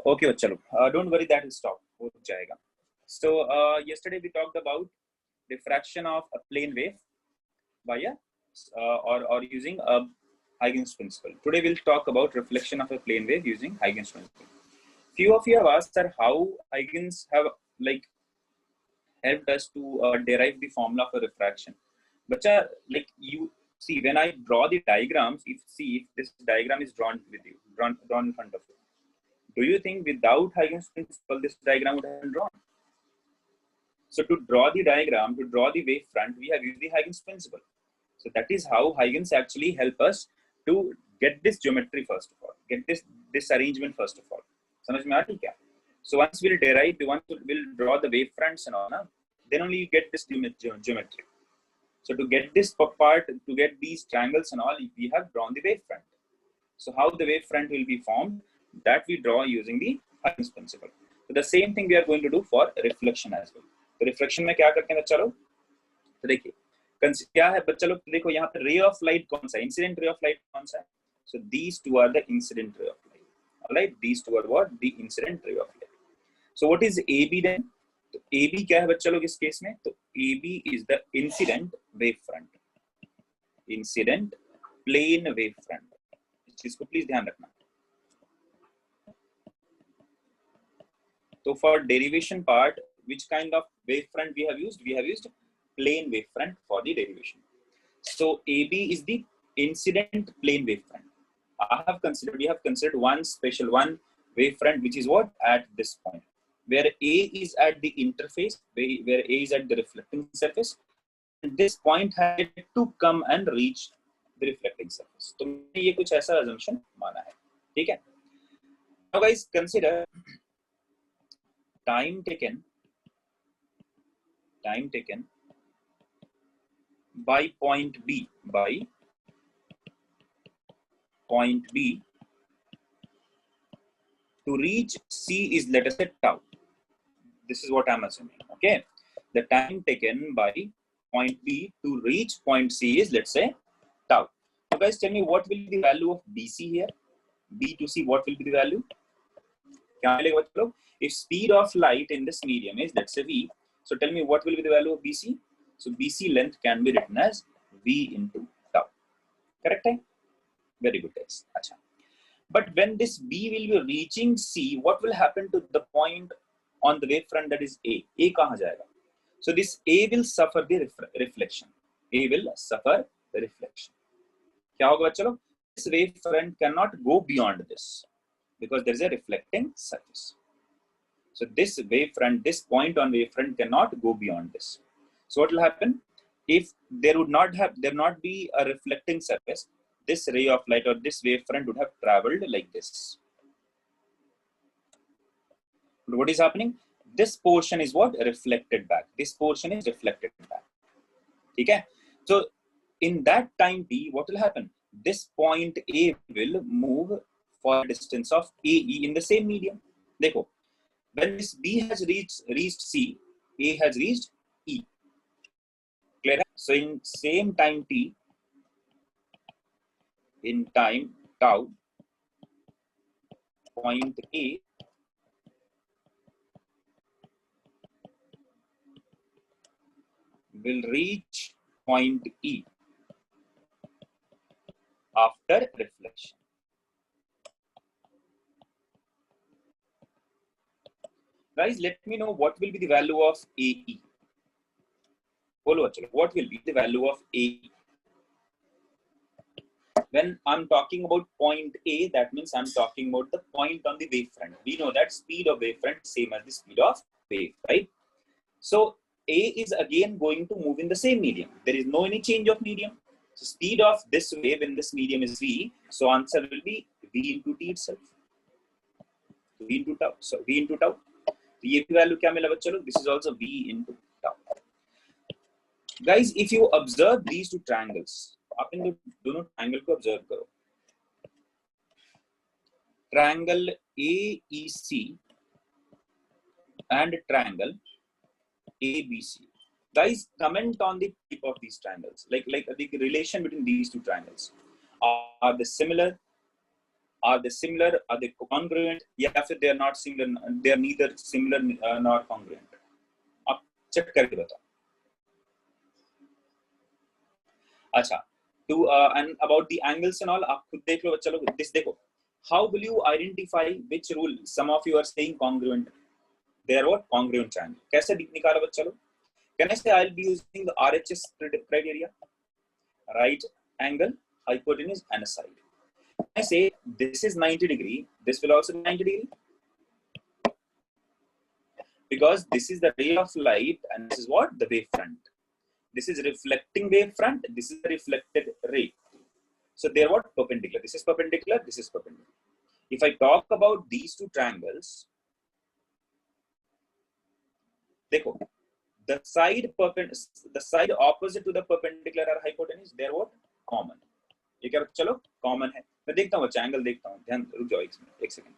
Okay, chalo. Don't worry, that will stop. हो जाएगा. So yesterday we talked about diffraction of a plane wave by or using a Huygens principle. Today we'll talk about reflection of a plane wave using Huygens principle. Few of you have asked, sir, how Huygens have like helped us to derive the formula for refraction. But like you see, when I draw the diagrams, if this diagram is drawn with you, drawn in front of you, do you think without Huygens principle this diagram would have been drawn? So to draw the diagram, to draw the wave front, we have used the Huygens principle. So that is how Huygens actually help us to get this geometry first of all, get this arrangement first of all. समझ में आ रही क्या? So once we'll derive, we'll draw the wave fronts and all, then only you get this geometry. So to get this part, to get these triangles and all, we have drawn the wave front. So how the wave front will be formed, that we draw using the Huygens principle. So the same thing we are going to do for reflection as well. तो reflection में क्या करते हैं बच्चा लोग? तो देखिए क्या है बच्चा लोग, देखो यहाँ पे रे ऑफ लाइट कौन सा है, इंसिडेंट रे ऑफ लाइट कौन सा है? So these two are the incident ray of light. All right, these two are what? The incident ray of light. So what is AB then? तो AB क्या है बच्चा लोग इस केस में? तो AB is the incident wave front, incident plane wave front. इस चीज को प्लीज ध्यान रखना. तो for derivation part, which kind of wave front we have used? We have used plane wave front for the derivation. So AB is the incident plane wave front. We have considered one wave front, which is what? At this point, where A is at the interface, where A is at the reflecting surface, and this point had to come and reach the reflecting surface. तो ये कुछ ऐसा assumption माना है, ठीक है? Now guys, consider time taken by point B to reach C is, let us say, tau. This is what I'm assuming. Okay, the time taken by point B to reach point C is, let's say, tau. So guys, tell me what will be the value of BC here? B to C, what will be the value? If speed of light in this medium is, let's say, V, so tell me what will be the value of BC? So BC length can be written as V into tau. Correct? Very good, guys. Achha. But when this B will be reaching C, what will happen to the point on the wavefront that is A? A kahan jayega? So this A will suffer the reflection. A will suffer the reflection. Kya hoga bachcho log? This wavefront cannot go beyond this because there is a reflecting surface. So this wavefront, this point on wavefront cannot go beyond this. So what will happen? If there would not be a reflecting surface, this ray of light or this wavefront would have traveled like this. But what is happening? This portion is what? Reflected back. This portion is reflected back. Okay? So in that time t, what will happen? This point A will move for a distance of AE in the same medium. Dekho, when this B has reached C, A has reached E. Clear? So in same time t, in time tau, point A will reach point E after reflection. Guys, let me know what will be the value of AE. What will be the value of AE? When I'm talking about point A, that means I'm talking about the point on the wavefront. We know that speed of wavefront is same as the speed of wave, right? So A is again going to move in the same medium. There is no any change of medium. So speed of this wave in this medium is V. So answer will be V into T itself. V into tau. So V into tau. तो ये भी value क्या मिला बच्चों लोग? This is also V into tau. Guys, if you observe these two triangles, आप इन दोनों triangle को ऑब्जर्व करो. Triangle AEC and triangle ABC. Guys, comment on the type of these triangles, like the relation between these two triangles. Are they similar? Are they similar? Are they congruent? या फिर they are not similar, they are neither similar nor congruent? आप check करके बताओ. अच्छा, to and about the angles and all, आप खुद देख लो बच्चा लोग. this देखो, how will you identify which rule some of you are saying congruent? They are what? Congruent triangle. कैसे निकाला बच्चा लोग? Can I say I'll be using the RHS criteria? Right angle, hypotenuse and a side. I say this is 90 degree, this will also be 90 degree, because this is the ray of light and this is what? The wavefront. This is reflecting wavefront, this is the reflected ray. So they are what? Perpendicular. This is perpendicular, this is perpendicular. If I talk about these two triangles, देखो, the side opposite to the perpendicular or hypotenuse, they are what? Common. ये क्या चलो common है. मैं देखता हूँ angle देखता हूँ, ध्यान रुक जाओ एक second.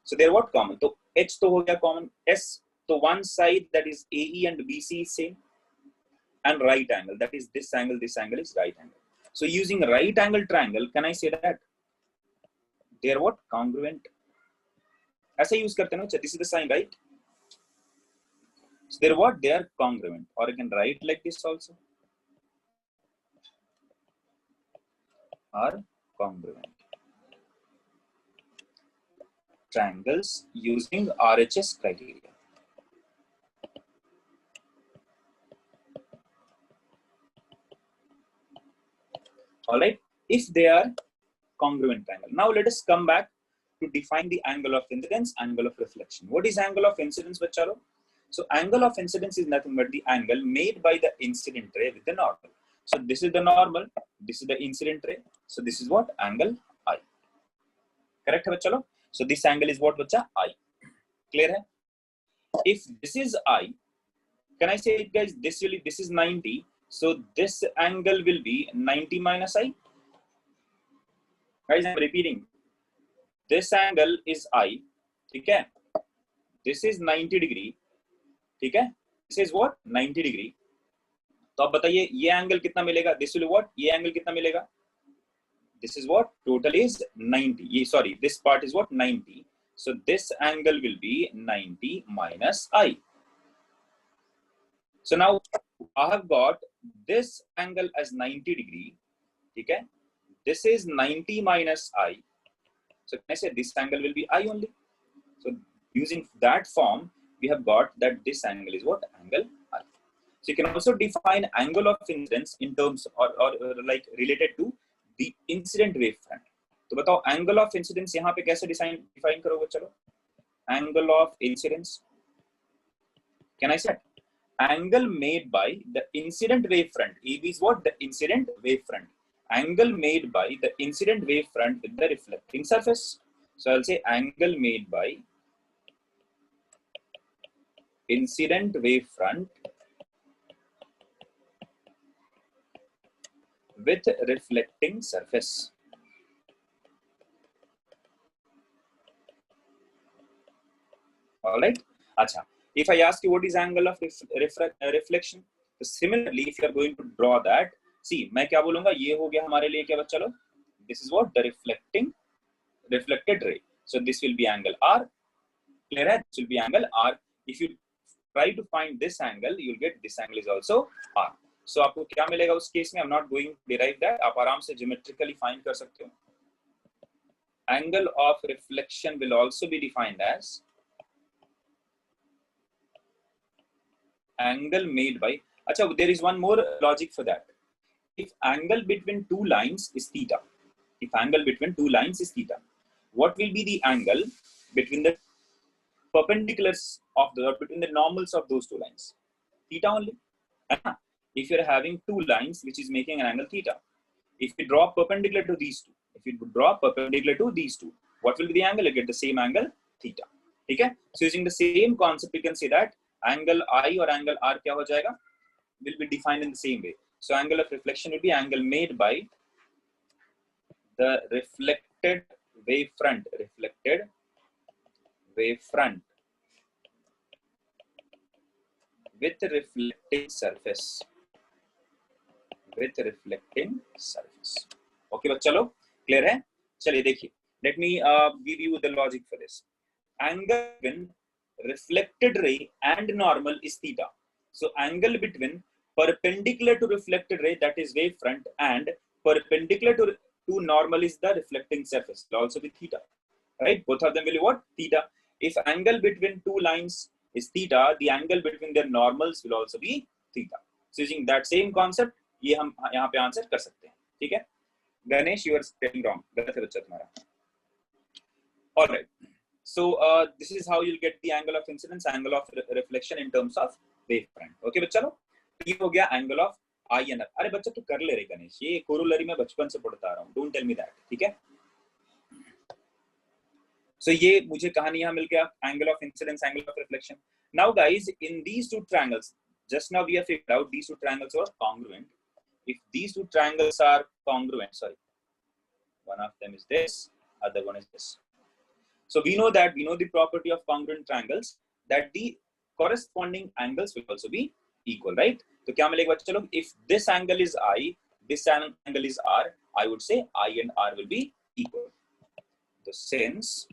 So they are what? Common. तो H तो हो गया common. S तो one side, that is AE and BC is same, and right angle, that is this angle is right angle. So using right angle triangle, can I say that they are what? Congruent. ऐसा use करते हैं ना. This is the sign, right? So they are what? They are congruent. Or I can write like this also. Are congruent. Triangles using RHS criteria. All right. If they are congruent triangle. Now let us come back to define the angle of incidence, angle of reflection. What is angle of incidence, bachalo? So angle of incidence is nothing but the angle made by the incident ray with the normal. So this is the normal, this is the incident ray. So this is what? Angle I. Correct hai bachalo? So this angle is what, bacha? I. Clear hai? If this is I, can I say it, guys? This is 90. So this angle will be 90 minus I. Guys, I'm repeating. This angle is I. Okay? This is 90 degree. Okay? This is what? 90 degree. तो अब बताइए ये angle कितना मिलेगा? This will what? ये angle कितना मिलेगा? This is what? Total is 90. Sorry, this part is what? 90. So this angle will be 90 minus I. So now I have got this angle as 90 degree. Okay? This is 90 minus I. So can I say this angle will be I only? So using that form, we have got that this angle is what? Angle I. So you can also define angle of incidence in terms or like related to the incident wavefront. तो बताओ angle of incidence यहाँ पे कैसे define करोगे? चलो, angle of incidence. Can I say angle made by the incident wavefront? AB is what? The incident wavefront. Angle made by the incident wavefront with the reflecting surface. So I'll say angle made by incident wavefront with reflecting surface. All right. Acha. If I ask you what is angle of reflection, so similarly, if you are going to draw that, see, मैं क्या बोलूँगा? ये हो गया हमारे लिए क्या बच्चा लोग? This is what? The reflected ray. So this will be angle R. Clear है? This will be angle R. If you try to find this angle, you'll get this angle is also R. So आपको क्या मिलेगा उस case में? I'm not going to derive that. आप आराम से geometrically find कर सकते हो. Angle of reflection will also be defined as angle made by. Achha, there is one more logic for that. If angle between two lines is theta, what will be the angle between the perpendiculars of between the normals of those two lines? Theta only. If you're having two lines which is making an angle theta, if you draw perpendicular to these two, what will be the angle? You get the same angle theta. Okay? So using the same concept, you can say that angle I or angle R क्या हो जाएगा? Will be defined in the same way. So angle of reflection will be angle made by the reflected wavefront with reflecting surface. Okay बच्चा लोग, clear है? चलिए देखिए, Let me give you the logic for this. Angle between reflected ray and normal is theta. So angle between perpendicular to reflected ray, that is wave front, and perpendicular to normal is the reflecting surface, will also be theta, right? Both of them will be what? Theta. If angle between two lines is theta, the angle between their normals will also be theta. So using that same concept, ये हम यहाँ पे answer कर सकते हैं, ठीक है? Ganesh, you are spelling wrong, गलत है बच्चा तुम्हारा. All right. So this is how you'll get the angle of incidence, angle of reflection in terms of wave front. Okay बच्चा लोग, ये हो गया angle of I and F. अरे बच्चा तू कर ले रे गणेश, ये कोरोलरी में बचपन से पढ़ता आ रहा हूँ. Don't tell me that, ठीक है? So ये मुझे कहानी यहाँ मिल गया, angle of incidence, angle of reflection. Now guys, in these two triangles, just now we have figured out these two triangles are congruent. If these two triangles are congruent, sorry, one of them is this, other one is this. So we know the property of congruent triangles, that the corresponding angles will also be equal, right? So क्या मिलेगा बच्चों लोग? If this angle is I, this angle is R, I would say I and R will be equal. So since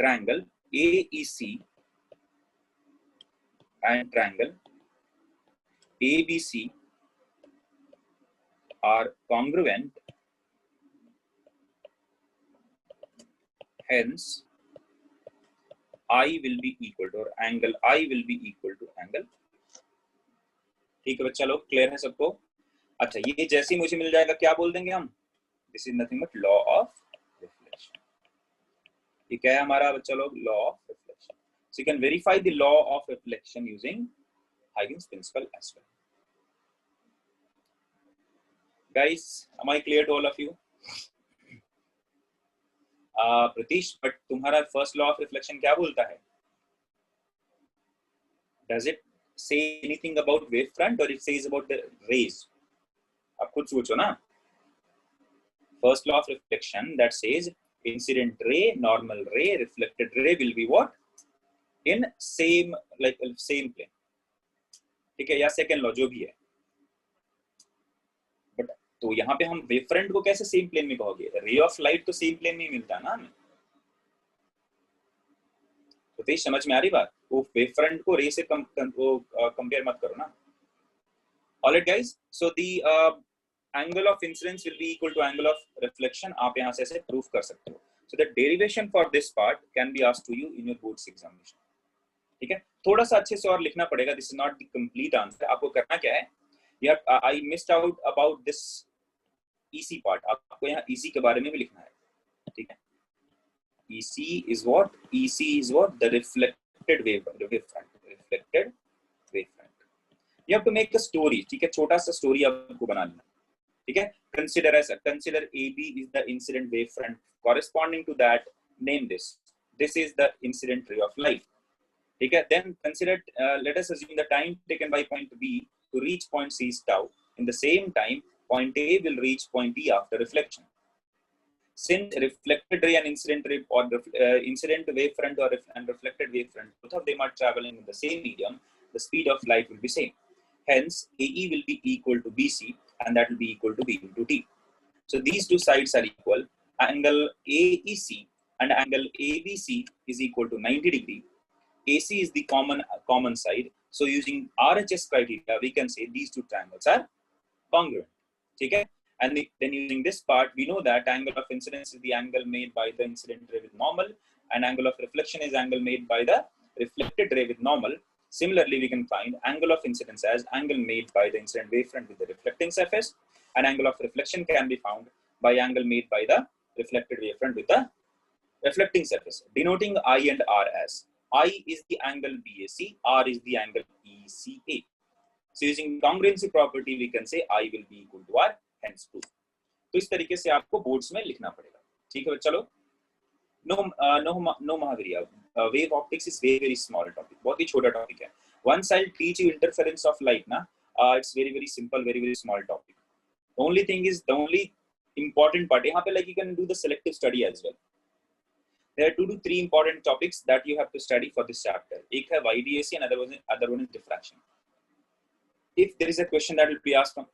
triangle AEC and triangle ABC are congruent, hence I will be equal to, or angle I will be equal to angle. ठीक है बच्चा लोग, clear है सबको? अच्छा, ये जैसे ही मुझे मिल जाएगा क्या बोल देंगे हम? This is nothing but law of reflection. ये क्या है हमारा बच्चा लोग? Law of reflection. So you can verify the law of reflection using Huygens principle as well. Guys, am I clear to all of you? Pratish, but तुम्हारा first law of reflection क्या बोलता है? Does it say anything about wave front or it says about the rays? आप खुद सोचो ना. First law of reflection that says incident ray, normal ray, reflected ray will be what? In same, like same plane. ठीक है, या second law जो भी है. But तो यहाँ पे हम wave front को कैसे same plane में कहोगे? Ray of light तो same plane में मिलता है ना हमें. तो तेज समझ में आ रही बात? वो wave front को ray से compare मत करो ना. Alright guys, so the angle of incidence will be equal to angle of reflection. आप यहाँ से ऐसे prove कर सकते हो. So the derivation for this part can be asked to you in your board's examination. ठीक है, थोड़ा सा अच्छे से और लिखना पड़ेगा. This is not the complete answer. आपको करना क्या है? I missed out about this EC part. आपको यहाँ EC के बारे में भी लिखना है. ठीक है? EC is what? EC is what? The reflected wave front. Reflected wave front. You have to make a story. ठीक है, छोटा सा story आपको बना लेना. ठीक है? Consider AB is the incident wave front. Corresponding to that, name this. This is the incident ray of light. ठीक है? Then consider. Let us assume the time taken by point B to reach point C is tau. In the same time, point A will reach point E after reflection. Since reflected ray and incident ray, or incident wave front and reflected wave front, both of them are traveling in the same medium, the speed of light will be same. Hence, AE will be equal to BC, and that will be equal to B into T. So these two sides are equal. Angle AEC and angle ABC is equal to 90 degree. AC is the common side. So using RHS criteria, we can say these two triangles are congruent. Okay? And then using this part, we know that angle of incidence is the angle made by the incident ray with normal, and angle of reflection is angle made by the reflected ray with normal. Similarly, we can find angle of incidence as angle made by the incident wavefront with the reflecting surface, and angle of reflection can be found by angle made by the reflected wavefront with the reflecting surface, denoting I and R as I is the angle BAC, R is the angle ECA. So using congruency property, we can say I will be equal to R, hence proof. तो इस तरीके से आपको boards में लिखना पड़ेगा. ठीक है चलो. No Mahaviriya. Wave optics is very small topic. बहुत ही छोटा topic है. Once I'll teach you interference of light ना, it's very simple, very small topic. The only thing is, the only important part यहाँ पे like you can do the selective study as well. There are 2 to 3 important topics that you have to study for this chapter. एक है YDAC and other one is diffraction. If there is a question that will be asked from,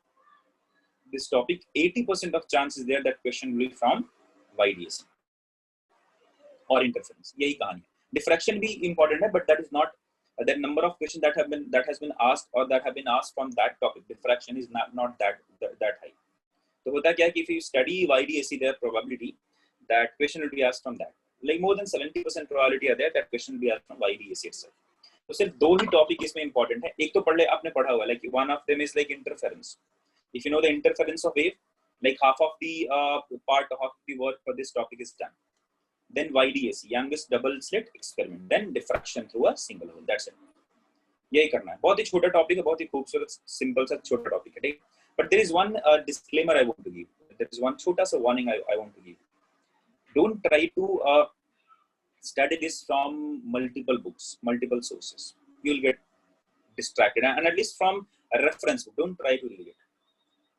this topic, 80% of chance is there that question will be from YDS or interference. यही कहानी है. Diffraction भी important है, but that is not the number of questions that has been asked or that have been asked from that topic. Diffraction is not that high. तो होता क्या है कि if you study YDSC, there probability that question will be asked from that. Like more than 70% probability are there that question will be asked from YDSC itself. तो सिर्फ दो ही topic इसमें important है. एक तो पढ़ ले, आपने पढ़ा हुआ, like one of them is like interference. If you know the interference of wave, like half of the part of the work for this topic is done. Then YDSC, youngest double slit experiment. Then diffraction through a single hole. That's it. यही करना है. बहुत ही छोटा topic है, बहुत ही खूबसूरत simple सा छोटा टॉपिक है, ठीक. But there is one disclaimer I want to give. There is one छोटा सा warning I want to give. Don't try to study this from multiple books, multiple sources. You'll get distracted, and at least from a reference book, don't try to read it.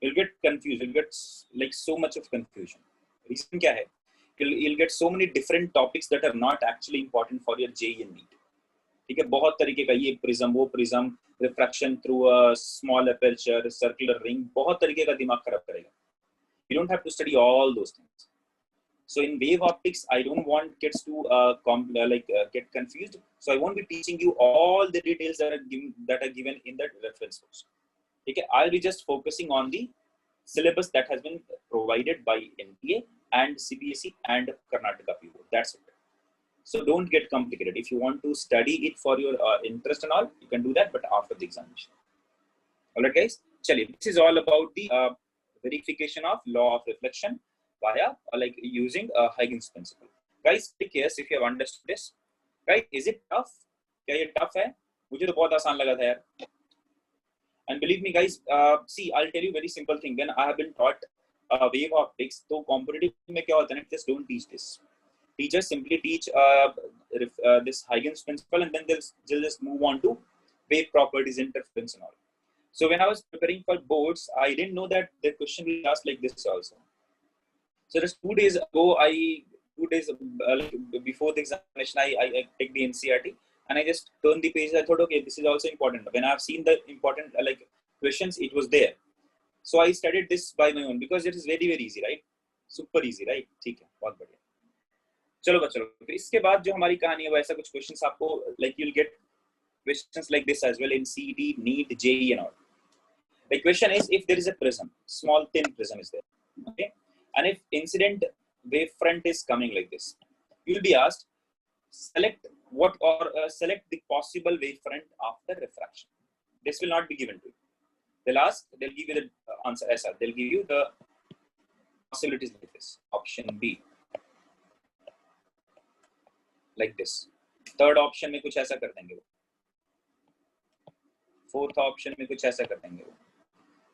You'll get confused. You'll get like so much of confusion. Reason क्या है? You'll get so many different topics that are not actually important for your JEE and NEET. ठीक है, बहुत तरीके का, ये prism, वो prism, refraction through a small aperture, circular ring, बहुत तरीके का दिमाग खराब करेगा. You don't have to study all those things. So in wave optics, I don't want kids to get confused. So I won't be teaching you all the details that are given in the reference books. Okay, I'll be just focusing on the syllabus that has been provided by NTA and CBSE and Karnataka PO. That's it. So don't get complicated. If you want to study it for your interest and all, you can do that, but after the examination. All right, guys. Chaliye, this is all about the verification of law of reflection via like using Huygens principle. Guys, click yes if you have understood this. Guys, is it tough? क्या ये tough है? मुझे तो बहुत आसान लगा था यार. And believe me, guys, see, I'll tell you very simple thing. When I have been taught wave optics, तो competitive में क्या होता है? Just don't teach this. Teachers simply teach this Huygens principle, and then they'll just move on to wave properties, interference, and all. So when I was preparing for boards, I didn't know that the question will be asked like this also. So just 2 days ago, before the examination, I take the NCERT and I just turned the page. I thought, okay, this is also important. When I've seen the important questions, it was there. So I studied this by my own because it is very, very easy, right? Super easy, right? ठीक है, बहुत बढ़िया. चलो बच्चों, फिर इसके बाद जो हमारी कहानी है, वैसा कुछ questions आपको like you'll get questions like this as well in CET, NEET, JEE and all. The question is, if there is a prism, small thin prism is there, okay, and if incident wavefront is coming like this, you will be asked select select the possible wavefront after refraction. This will not be given to you. They'll give you the answer SR. They'll give you the possibilities like this. Option B, like this. Third option में कुछ ऐसा कर देंगे वो. Fourth option में कुछ ऐसा कर देंगे वो.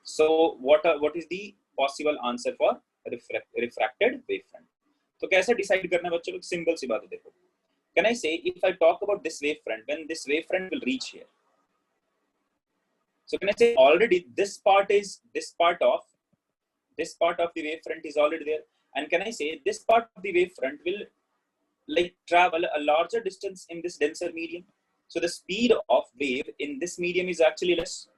So what is the possible answer for refracted wavefront? तो कैसे डिसाइड करना है बच्चों लोग? सिंपल सी बात है, देखो. Can I say if I talk about this wavefront, when this wavefront will reach here? So can I say already this part of the wavefront is already there, and can I say this part of the wavefront will like travel a larger distance in this denser medium? So the speed of wave in this medium is actually less.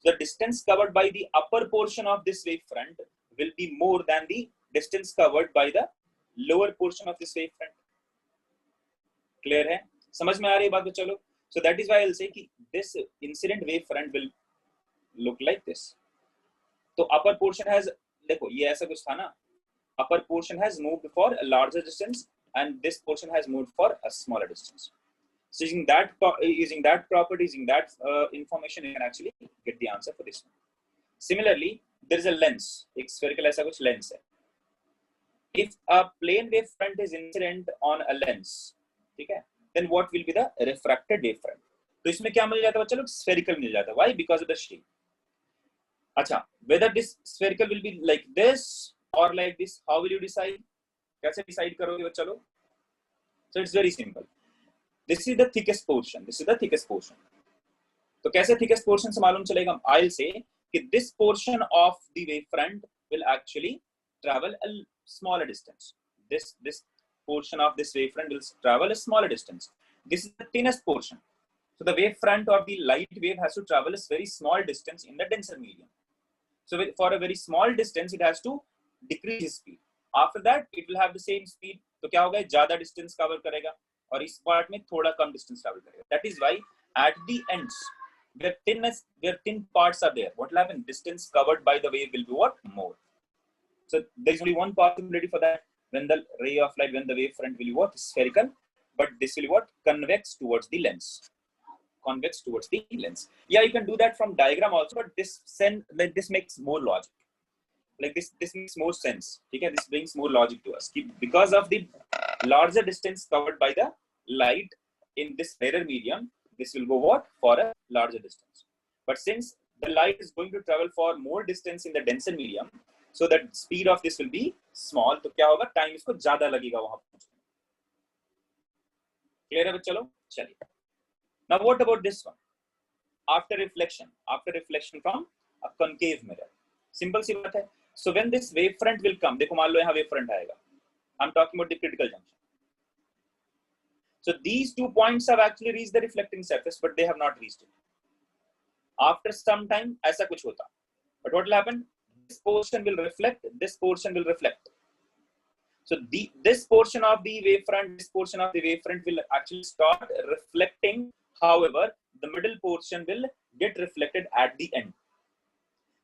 The distance covered by the upper portion of this wavefront will be more than the distance covered by the lower portion of this wavefront. Clear है? समझ में आ रही है बात बच्चों लोग? So that is why I'll say कि this incident wavefront will look like this. तो upper portion has, देखो ये ऐसा कुछ था ना, upper portion has moved for a larger distance and this portion has moved for a smaller distance. So using that property, using that information, you can actually get the answer for this one. Similarly, there is a lens, एक spherical ऐसा कुछ lens है. If a plane wavefront is incident on a lens, ठीक है, then what will be the refracted wavefront? तो इसमें क्या मिल जाता है बच्चों लोग? Spherical मिल जाता है. Why? Because of the shape. अच्छा, whether this spherical will be like this or like this, how will you decide? कैसे decide करोगे बच्चों लोग? So it's very simple. This is the thickest portion. This is the thickest portion. तो कैसे thickest portion से मालूम चलेगा? I'll say कि this portion of the wavefront will actually travel a smaller distance. This portion of this wavefront will travel a smaller distance. This is the thinnest portion. So the wavefront of the light wave has to travel a very small distance in the denser medium. So for a very small distance, it has to decrease its speed. After that, it will have the same speed. तो क्या होगा, ज़्यादा distance cover करेगा और इस part में थोड़ा कम distance cover करेगा. That is why at the ends, where thin parts are there, what will happen? Distance covered by the wave will be what? More. So there is only one possibility for that. When the ray of light, when the wave front will be what? Spherical, but this will be what? Convex towards the lens. Convex towards the lens. Yeah, you can do that from diagram also, but this makes more logic. Like this makes more sense. Okay, this brings more logic to us because of the larger distance covered by the light in this rarer medium. This will go what? For a larger distance. But since the light is going to travel for more distance in the denser medium, so that speed of this will be small. तो क्या होगा? Time इसको ज़्यादा लगेगा वहाँ पहुँचने. Clear है बच्चों? चलिए. Now what about this one? After reflection from a concave mirror. Simple सी बात है. So when this wave front will come, देखो मान लो यहाँ wave front आएगा. I'm talking about the critical junction. So these 2 points have actually reached the reflecting surface, but they have not reached it. After some time, ऐसा कुछ होता. But what will happen? This portion will reflect. This portion will reflect. So this portion of the wavefront, will actually start reflecting. However, the middle portion will get reflected at the end.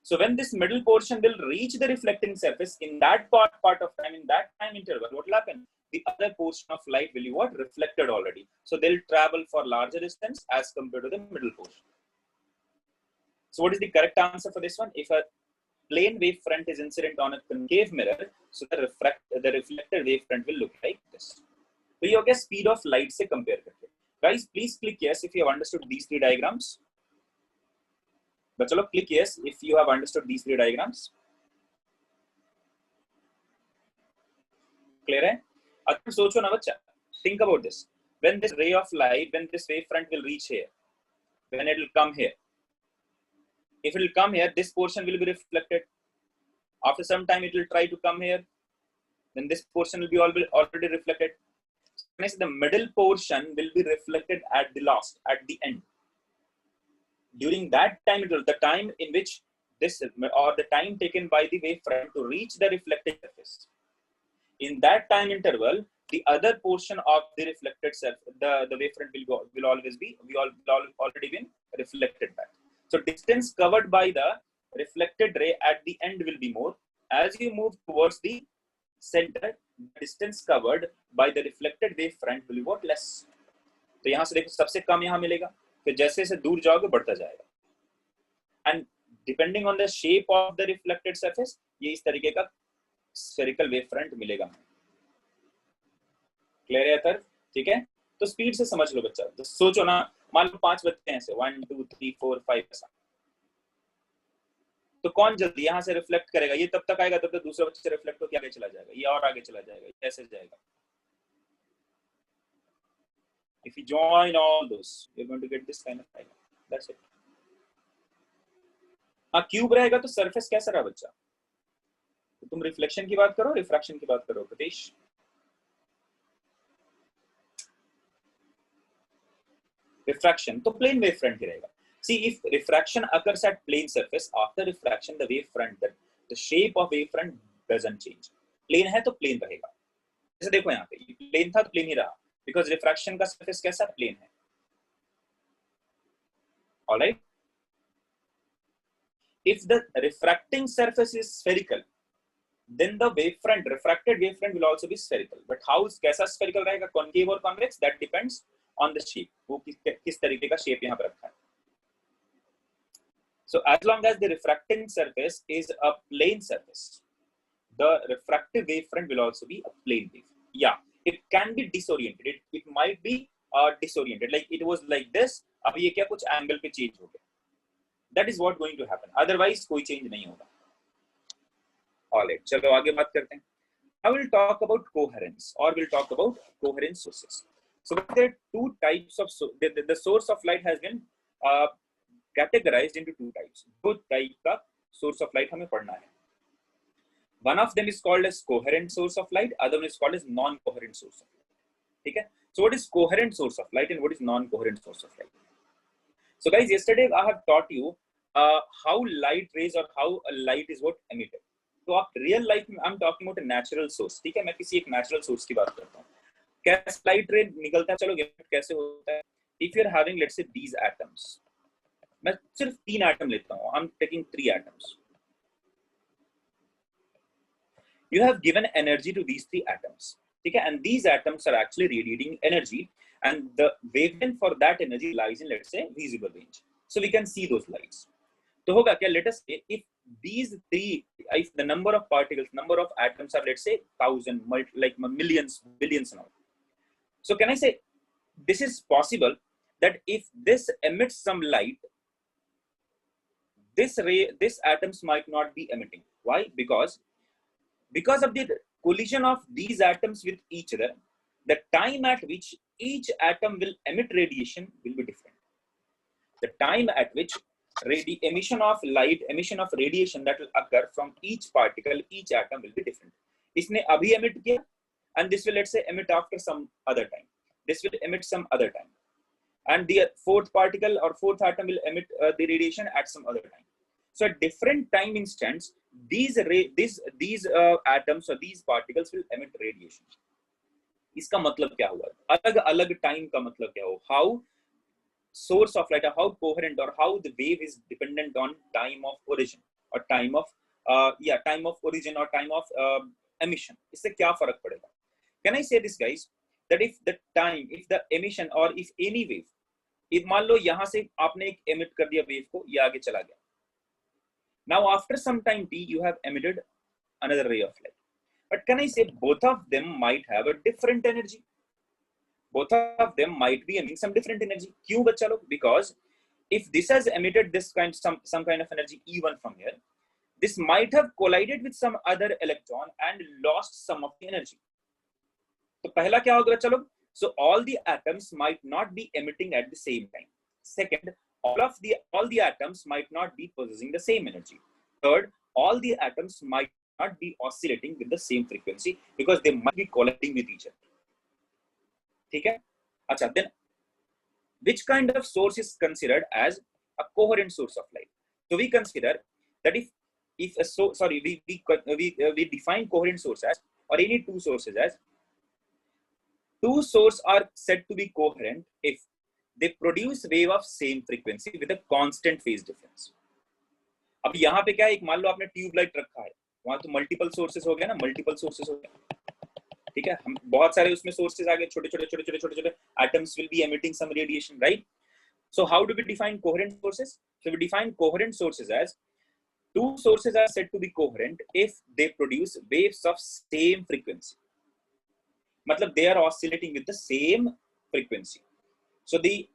So when this middle portion will reach the reflecting surface, in that part of time, in that time interval, what will happen? The other portion of light will be what? Reflected already. So they'll travel for larger distance as compared to the middle portion. So what is the correct answer for this one? If a plane wavefront is incident on a concave mirror, so the reflected wavefront will look like this. So you get speed of light se compare करके. Guys, please click yes if you have understood these 3 diagrams. But chalo, click yes if you have understood these 3 diagrams. Clear है? अब सोचो ना बच्चा. Think about this. When this ray of light, when this wavefront will reach here, when it will come here. If it will come here, this portion will be reflected. After some time, it will try to come here. Then this portion will be already reflected. So the middle portion will be reflected at the end. During that time, the time in which this, or the time taken by the wavefront to reach the reflected surface. In that time interval, the other portion of the reflected surface, the wavefront will already been reflected back. So distance covered by the reflected ray at the end will be more. As you move towards the center, distance covered by the reflected wave front will be what? Less. तो यहाँ से देखो सबसे कम यहाँ मिलेगा, फिर जैसे जैसे दूर जाओगे बढ़ता जाएगा. And depending on the shape of the reflected surface, ये इस तरीके का spherical wave front मिलेगा. Clear है तर? ठीक है? तो स्पीड से समझ लो बच्चा. तो सोचो ना, मान लो 5 बच्चे हैं ऐसे 1 2 3 4 5 ऐसा. तो कौन जल्दी यहाँ से रिफ्लेक्ट करेगा? ये तब तक आएगा तब तक दूसरा बच्चे से रिफ्लेक्ट होकर आगे चला जाएगा, ये और आगे चला जाएगा, ऐसे जाएगा. If you join all those, you're going to get this kind of diagram. That's it. हाँ, क्यूब रहेगा तो सरफेस कैसा रहा बच्चा? तो तुम रिफ्लेक्शन की बात करो, रिफ्रैक्शन की बात करो प्रतीश. Refraction, तो plane wavefront ही रहेगा. See, if refraction occurs at plane surface, after refraction, the wavefront, the shape of wavefront doesn't change. Plane है तो plane रहेगा. जैसे देखो यहाँ पे, plane था तो plane ही रहा, because refraction का surface कैसा? Plane है. All right. If the refracting surface is spherical, then the wavefront, refracted wavefront will also be spherical. But how कैसा spherical रहेगा? Concave or convex? That depends on the shape. वो किस तरीके का shape यहाँ पर रखा है. So as long as the refracting surface is a plane surface, the refractive wavefront will also be a plane wave. Yeah, it can be disoriented. It might be disoriented. Like it was like this. अब ये क्या कुछ angle पे change हो गया. That is what going to happen. Otherwise कोई change नहीं होगा. Alright, चलो आगे बात करते हैं. I will talk about coherence, or we'll talk about coherent sources. So there are 2 types of the source of light has been categorized into 2 types. 2 type का source of light हमें पढ़ना है. One of them is called as coherent source of light. Other one is called as non-coherent source of light. ठीक है? So what is coherent source of light and what is non-coherent source of light? So guys, yesterday I have taught you how light rays or how a light is what emitted. तो आप real life में I am talking about natural source, ठीक है, मैं किसी एक natural source की बात करता हूँ. कैसे लाइट रे निकलता है, चलो कैसे होता है. If you are having let's say these atoms, मैं सिर्फ 3 एटम लेता हूँ, I am taking 3 atoms. You have given energy to these 3 atoms, ठीक है, and these atoms are actually radiating energy, and the wavelength for that energy lies in, let's say, visible range, so we can see those lights. तो होगा क्या, let us say if these 3, if the number of particles, number of atoms are, let's say, 1000, like millions, billions and all. So can I say this is possible that if this emits some light, this atoms might not be emitting. Why? Because of the collision of these atoms with each other, the time at which each atom will emit radiation will be different. The time at which emission of light, emission of radiation that will occur from each particle, each atom will be different. इसने अभी emit किया, and this will, let's say, emit after some other time. This will emit some other time, and the 4th particle or 4th atom will emit the radiation at some other time. So at different time instants, these atoms or these particles will emit radiation. इसका मतलब क्या हुआ, अलग अलग time का मतलब क्या हो. How source of light, or how coherent, or how the wave is dependent on time of origin, or time of time of origin, or time of emission. इससे क्या फर्क पड़ेगा. Can I say this, guys, that if the time, if the emission, or if any wave, if मान लो यहाँ से आपने एक emit कर दिया wave को, ये आगे चला गया. Now after some time t, you have emitted another ray of light. But can I say both of them might have a different energy? Both of them might be emitting some different energy. क्यों बच्चा लोग? Because if this has emitted this kind, some kind of energy E1 from here, this might have collided with some other electron and lost some of the energy. तो पहला क्या होगा बच्चा लोग? So all the atoms might not be emitting at the same time. Second, all the atoms might not be possessing the same energy. Third, all the atoms might not be oscillating with the same frequency because they might be colliding with each other. ठीक है? अच्छा, then which kind of source is considered as a coherent source of light? So we consider that if we define coherent source as, or any 2 sources as, 2 sources are said to be coherent if they produce wave of same frequency with a constant phase difference. अब यहाँ पे क्या है, एक मान लो आपने tubelight रखा है, वहां तो मल्टीपल सोर्सेस हो गया ना, मल्टीपल सोर्सेस हो गया, ठीक है, हम बहुत सारे उसमें सोर्सेस आ गए, छोटे छोटे atoms will be emitting some radiation, right? So how do we define coherent sources? So we define coherent sources as 2 sources are said to be coherent if they produce waves of same frequency. मतलब they are oscillating with the same frequency. So the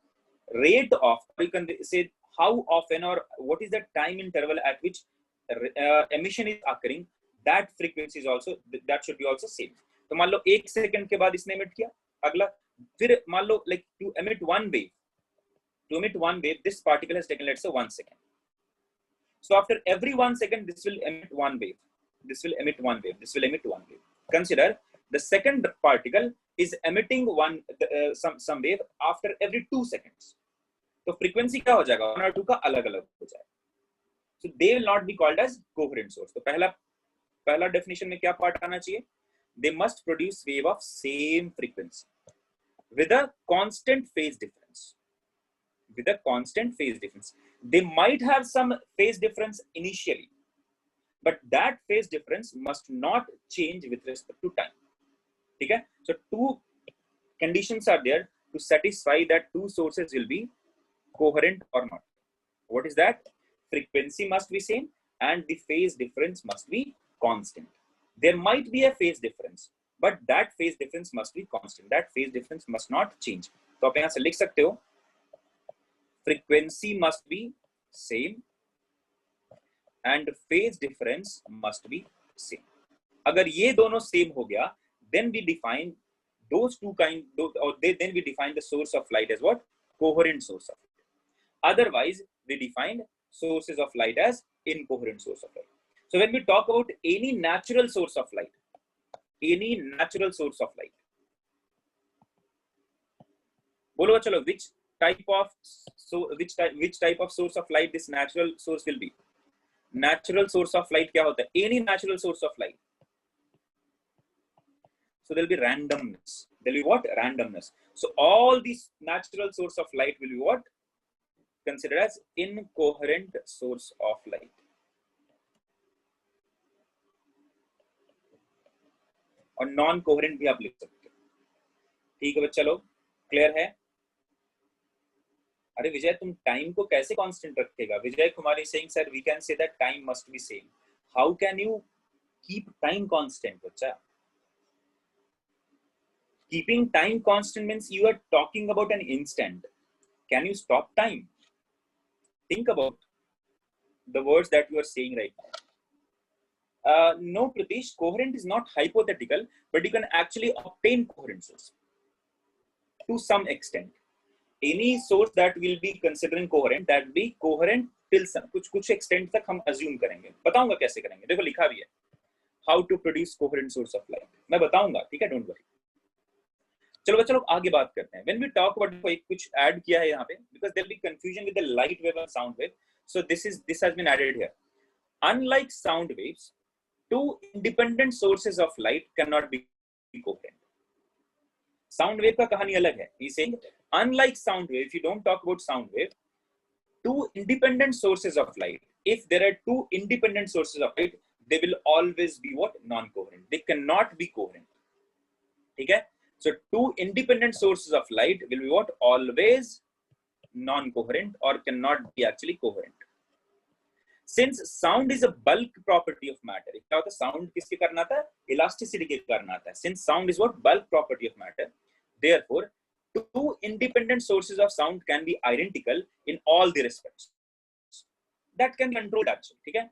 rate of, you can say how often or what is the time interval at which emission is occurring, that frequency is also, that should be also same. तो मान लो 1 second के बाद इसने emit किया, अगला फिर मान लो like to emit one wave, this particle has taken, let's say, 1 second. So after every 1 second, this will emit one wave, this will emit one wave, this will emit one wave. Consider the second particle is emitting some wave after every 2 seconds. तो frequency क्या हो जाएगा, 1 और 2 का अलग अलग हो जाएगा. So they will not be called as coherent source. तो पहला definition में क्या part आना चाहिए? They must produce wave of same frequency with a constant phase difference. With a constant phase difference. They might have some phase difference initially, but that phase difference must not change with respect to time. ठीक है? So 2 conditions are there to satisfy that 2 sources will be coherent or not. What is that? Frequency must be same and the phase difference must be constant. There might be a phase difference, but that phase difference must be constant. That phase difference must not change. तो आप यहाँ से लिख सकते हो, frequency must be same and phase difference must be same. अगर ये दोनों same हो गया, then we define those two then we define the source of light as what? Coherent source of light. Otherwise, we define sources of light as incoherent source of light. So when we talk about any natural source of light, बोलो चलो, which type of, so which type of source of light this natural source will be? Natural source of light क्या होता है? Any natural source of light. So there will be randomness. There will be what? Randomness. So all these natural source of light will be what? Considered as incoherent source of light. और non coherent भी आप लिख सकते हो. ठीक है बच्चा लोग, क्लियर है? अरे विजय, तुम टाइम को कैसे कांस्टेंट रखेगा? Vijay Kumar is saying sir we can say that time must be same. How can you keep time constant बच्चा? Keeping time constant means you are talking about an instant. Can you stop time? Think about the words that you are saying right now. No, Pratish, coherent is not hypothetical, but you can actually obtain coherent source to some extent. Any source that will be considering coherent, that will be coherent till some कुछ extent तक हम assume करेंगे. बताऊंगा कैसे करेंगे. देखो लिखा भी है. How to produce coherent source of light. मैं बताऊंगा, ठीक है? Don't worry. चलो बच्चों लोग आगे बात करते हैं. When we talk about, कुछ ऐड किया है यहाँ पे, because there will be confusion with the light wave and sound wave. So this has been added here. Unlike sound waves, two independent sources of light cannot be coherent. Sound wave का कहानी अलग है. He's saying unlike sound wave, if you don't talk about sound wave, two independent sources of light. If there are two independent sources of light, they will always be what? Non-coherent. They cannot be coherent. ठीक है? So two independent sources of light will be what? Always non-coherent or cannot be actually coherent. Since sound is a bulk property of matter, क्या होता है? Sound किसके कारण आता है? Elasticity के कारण आता है. Since sound is what? Bulk property of matter, therefore two independent sources of sound can be identical in all the respects. That can be controlled actually, ठीक है?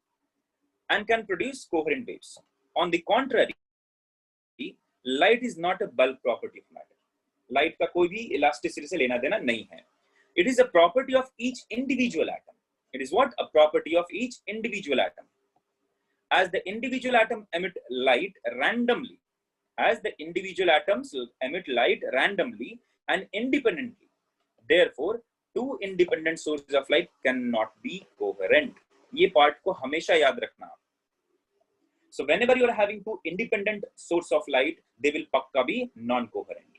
And can produce coherent waves. On the contrary, light is not a bulk property of matter. Light का कोई भी elasticity से लेना देना नहीं है. It is a property of each individual atom. It is what? A property of each individual atom. As the individual atom emit light randomly, as the individual atoms emit light randomly and independently, therefore two independent sources of light cannot be coherent. ये part को हमेशा याद रखना. So whenever you are having two independent source of light, they will pakka be non-coherent.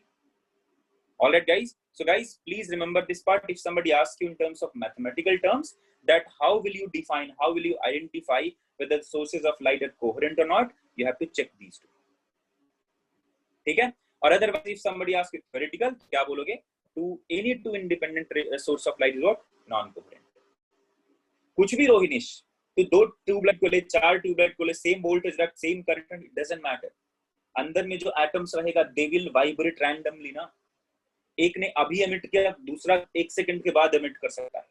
All right, guys. So guys, please remember this part. If somebody asks you in terms of mathematical terms, that how will you define, how will you identify whether the sources of light are coherent or not, you have to check these two. ठीक है? Or otherwise, if somebody asks you theoretical, क्या बोलोगे? Any two independent source of light is what? Non-coherent. कुछ भी रोहिनीश, तो दो tubelight को ले, चार ट्यूबलाइट को ले, सेम वोल्टेज रख, same current, it doesn't matter. अंदर में जो एटम्स रहेगा, दे विल वाइब्रेट रैंडमली ना. एक ने अभी एमिट किया, दूसरा एक सेकंड के बाद एमिट कर सकता है.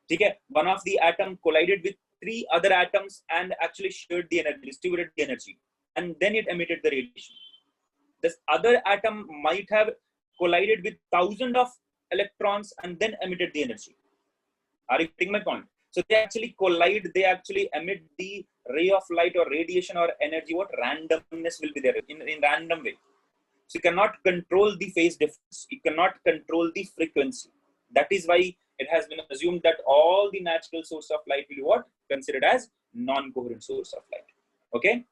ठीक है? One of the atom collided with three other atoms and actually shared the energy, distributed the energy, and then it emitted the radiation. This other atom might have collided with thousands of electrons and then emitted the energy. Are you getting my point? So they actually collide, they actually emit the ray of light or radiation or energy. What randomness will be there in random way. So you cannot control the phase difference. You cannot control the frequency. That is why it has been assumed that all the natural source of light will be what? Considered as non-coherent source of light. Okay?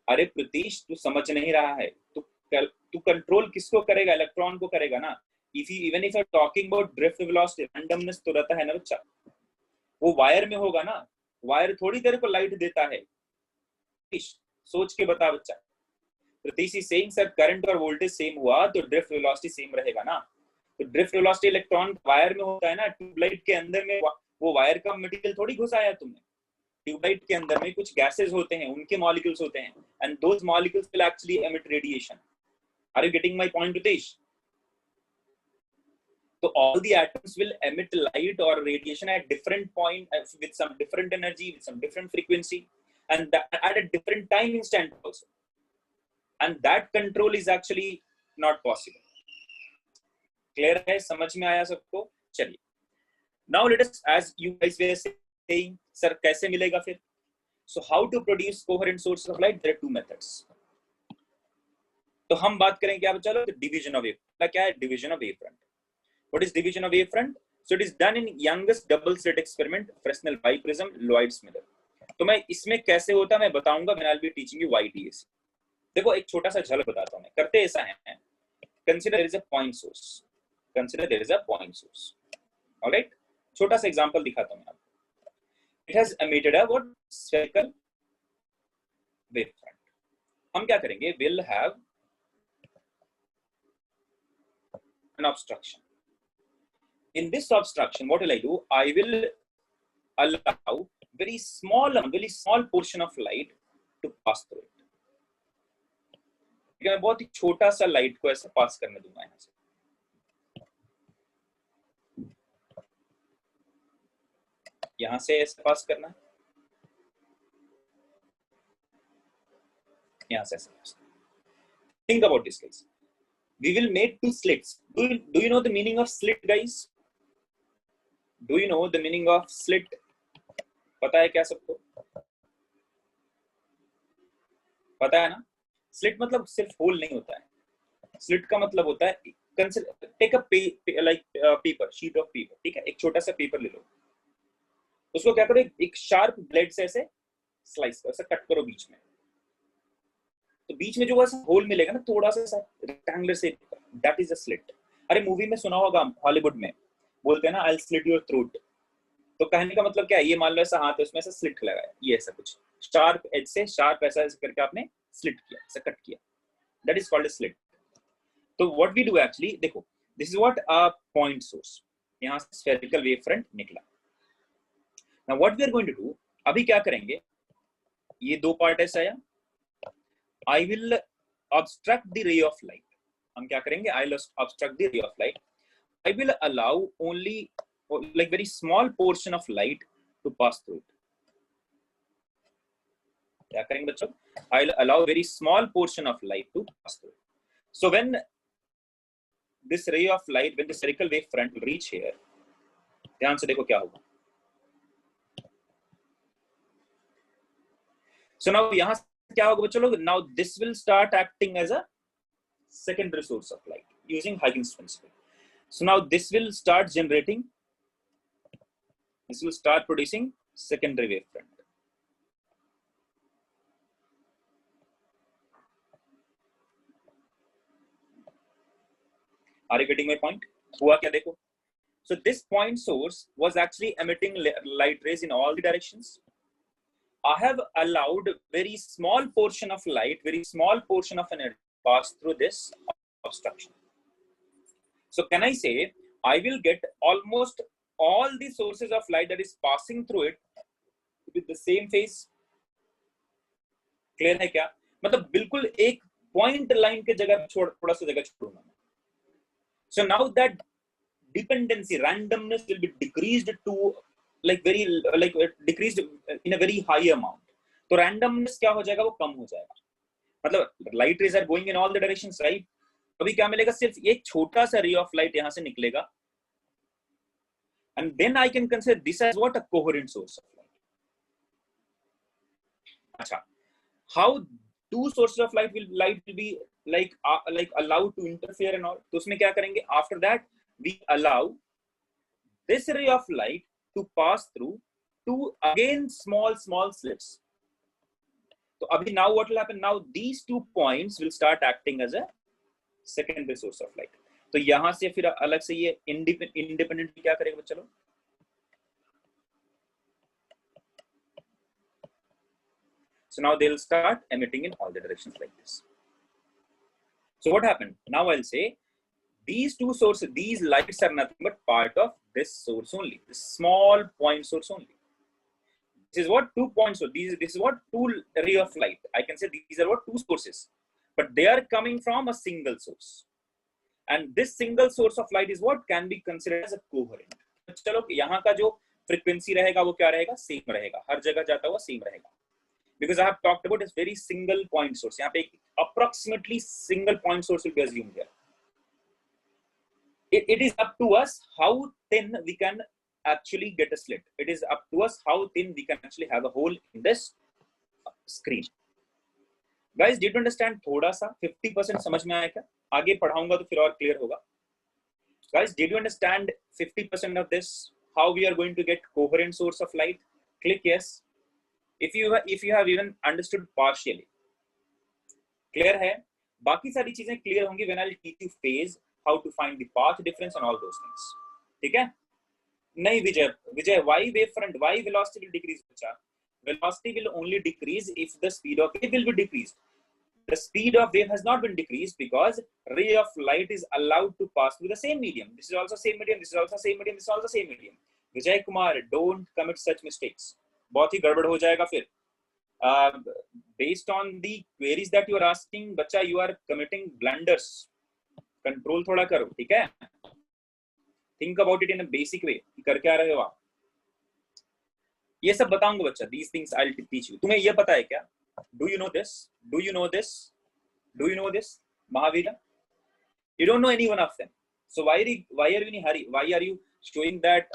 अरे प्रतीश तू समझ नहीं रहा है, तू control किसको करेगा? Electron को करेगा ना. Even if you're talking about drift velocity, randomness तो रहता है ना बच्चा. वो वायर में होगा ना, वायर थोड़ी देर को लाइट देता है. सोच के बता बच्चा. Pratish is saying sir current और वोल्टेज सेम हुआ तो ड्रिफ्ट वेलोसिटी सेम रहेगा ना. तो ड्रिफ्ट वेलोसिटी इलेक्ट्रॉन वायर में होता है ना. ट्यूबलाइट के अंदर में वो वायर का मटेरियल थोड़ी घुसाया तुमने. ट्यूबलाइट के अंदर में कुछ गैसेस होते हैं, उनके मॉलिक्यूल्स होते हैं, and those molecules will actually emit radiation. Are you getting my point Pratish? So all the atoms will emit light or radiation at different point with some different energy, with some different frequency, and that at a different time instant also. And that control is actually not possible. Clear है? समझ में आया सबको? चलिए. Now let us, as you guys were saying, sir कैसे मिलेगा फिर? So how to produce coherent sources of light? There are two methods. तो हम बात करें क्या बच्चा लोग? Division of wave. क्या है? Division of wave front. What is division of wave front? So it is done in youngest double slit experiment, Fresnel biprism, Lloyd's mirror. तो मैं इसमें कैसे होता मैं बताऊंगा, when I will be teaching you YTAC. देखो एक छोटा सा झलक बताता हूं मैं. करते ऐसा है, consider there is a point source. Consider there is a point source. Alright, छोटा सा एग्जांपल दिखाता हूं मैं आपको. It has emitted a what? Spherical wave front. हम क्या करेंगे? We'll have an obstruction. In this obstruction, what will I do? I will allow very small portion of light to pass through it. मैं बहुत ही छोटा सा light को ऐसे पास करने दूंगा. यहां से ऐसे पास करना है, यहां से ऐसे पास. Think about this, guys. We will make two slits. Do you know the meaning of slit, guys? Do you know the meaning of slit? पता है क्या सबको? पता है ना? स्लिट मतलब सिर्फ होल नहीं होता है. स्लिट का मतलब होता है, take a like paper, sheet of paper. ठीक है, एक छोटा सा पेपर ले लो, उसको क्या करो, एक शार्प ब्लेड से ऐसे स्लाइस करो, ऐसे कट करो बीच में. तो बीच में जो ऐसा होल मिलेगा ना, थोड़ा सा रेक्टेंगुलर से, दैट इज अ स्लिट. अरे मूवी में सुना होगा, हॉलीवुड में बोलते हैं ना, I will slit your throat. तो कहने का मतलब क्या है? ये मान लो ऐसा हाथ है, उसमें ऐसा स्लिट लगा है, ये ऐसा कुछ शार्प एज से शार्प ऐसा करके आपने स्लिट किया, ऐसा कट किया. That is called a slit. तो व्हाट वी डू एक्चुअली, देखो, this is what a point source. यहां से स्फेरिकल वेव फ्रंट निकला. Now what we are going to do, अभी क्या करेंगे? ये दो पार्ट ऐसा आया. I will obstruct the ray of light. हम क्या करेंगे? I will obstruct the ray of light. I will allow only like very small portion of light to pass through it. क्या करेंगे बच्चों? I will allow very small portion of light to pass through it. So when this ray of light, when the spherical wave front will reach here, ध्यान से देखो क्या होगा. So now यहाँ क्या होगा बच्चों लोग? Now this will start acting as a secondary source of light using Huygens principle. So now this will start generating, this will start producing secondary wave front. Are you getting my point? हुआ क्या देखो. So this point source was actually emitting light rays in all the directions. I have allowed very small portion of light, very small portion of energy pass through this obstruction. So can I say I will get almost all the sources of light that is passing through it with the same phase? Clear है क्या? मतलब बिल्कुल एक point line के जगह थोड़ा सा जगह छोड़ूंगा. So now that dependency, randomness will be decreased to like very like decreased in a very high amount. तो randomness क्या हो जाएगा? वो कम हो जाएगा. मतलब light rays are going in all the directions, right? अभी क्या मिलेगा? सिर्फ एक छोटा सा ray of light यहाँ से निकलेगा. And then I can consider this as what? A coherent source of light. अच्छा, how two sources of light will be like allowed to interfere and all? तो उसमें क्या करेंगे? After that we allow this ray of light to pass through two again small slits. So abhi now what will happen? Now these 2 points will start acting as a secondary source of light. तो यहां से फिर अलग से ये independently क्या करेगा चलो? So now they'll start emitting in all the directions like this. So what happened? Now I'll say these two sources, these lights are nothing but part of this source only, this small point source only. This is what 2 points. So this is what 2 ray of light. I can say these are what 2 sources, but they are coming from a single source. And this single source of light is what can be considered as a coherent. चलो यहाँ का जो frequency रहेगा वो क्या रहेगा? Same रहेगा. हर जगह जाता हुआ same रहेगा. Because I have talked about this very single point source. यहाँ पे approximately single point source will be assumed here. It is up to us how thin we can actually get a slit. It is up to us how thin we can actually have a hole in this screen. Guys did you understand? थोड़ा सा 50% समझ में आया क्या? आगे पढ़ाऊंगा तो फिर और क्लियर होगा. Guys, did you understand 50% of this? How we are going to get coherent source of light? Click yes. If you have even understood partially. Clear है? बाकी सारी चीजें clear होंगी when I'll teach you phase, how to find the path difference and all those things. ठीक है? नहीं विजय, why wavefront, why velocity will decrease? बच्चा, velocity will only decrease if the speed of wave will be decreased. The speed of wave has not been decreased because ray of light is allowed to pass through the same medium. This is also same medium, this is also same medium, this is also same medium. Vijay Kumar, don't commit such mistakes. बहुत ही गड़बड़ हो जाएगा फिर. Based on the queries that you are asking, बच्चा, you are committing blunders. Control थोड़ा करो, ठीक है? Think about it in a basic way. कर क्या रहे हो आप? ये सब बताऊंगा बच्चा. These things I'll teach you. तुम्हें ये पता है क्या? Do you know this? Do you know this? Do you know this? Mahavira? You don't know any one of them. So why are you in a hurry? Why are you showing that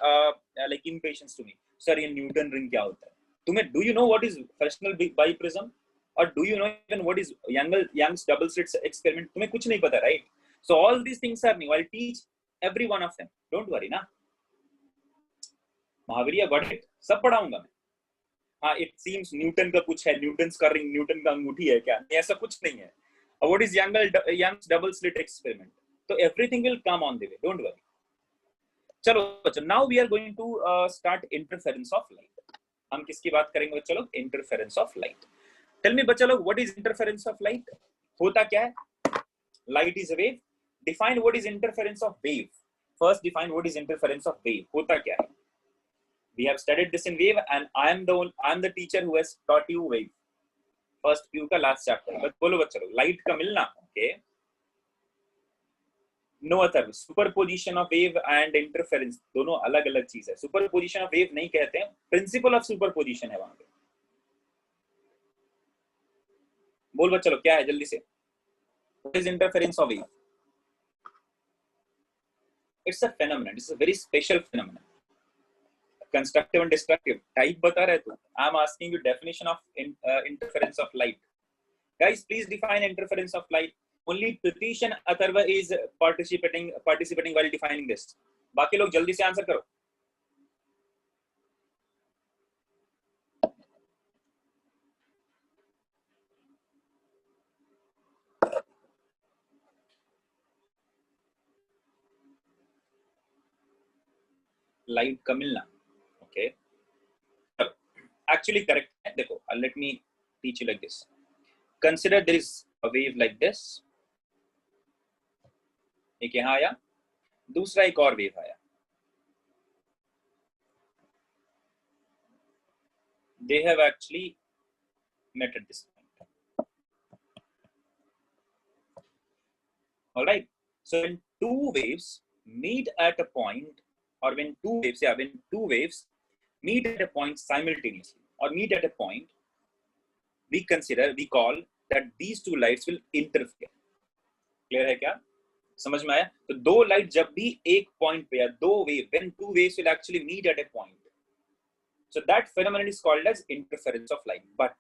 like impatience to me? Sir, ये Newton ring क्या होता है? तुम्हें do you know what is fractional biprism? Or do you know even what is Young's double slit experiment? तुम्हें कुछ नहीं पता, right? So all these things are new. I'll teach every one of them. Don't worry ना. Mahavir got it. सब पढ़ाऊंगा मैं. हाँ, it seems Newton का कुछ है, न्यूटन्स का रिंग, न्यूटन का अंगूठी है क्या? ऐसा कुछ नहीं है. What is Young's double slit experiment? So everything will come on the way. Don't worry. चलो बच्चों, now we are going to start interference of light. हम किसकी बात करेंगे बच्चों लोग? Interference of light. Tell me बच्चों लोग, what is interference of light? होता क्या है? Light is a wave. Define what is interference of wave. First define what is interference of wave. होता क्या है? We have studied this in wave, and I am the teacher who has taught you wave. First PU का last chapter. But बोलो बच्चों लोग, light का मिलना, okay? No other. Superposition of wave and interference दोनों अलग-अलग चीज है. Superposition of wave नहीं कहते हैं. Principle of superposition है वहां पे. बोल बच्चों लोग, क्या है जल्दी से? What is interference of wave? It's a phenomenon. It's a very special phenomenon. Constructive and destructive type बता रहे तू. I'm asking you definition of interference of light. Guys, please define interference of light. Only Pritish and Atharva is participating while defining this. बाकी लोग जल्दी से answer करो. Light का मिलना. Okay. Actually correct है. देखो, let me teach you like this. Consider there is a wave like this. एक यहाँ आया, दूसरा एक और वेव आया. They have actually met at this point. All right. So when two waves meet at a point, or when two waves meet at a point simultaneously, or meet at a point, we call that these two lights will interfere. Clear है क्या? समझ में आया? तो दो light जब भी एक पॉइंट पे या दो wave, when two waves will actually meet at a point, so that phenomenon is called as interference of light. But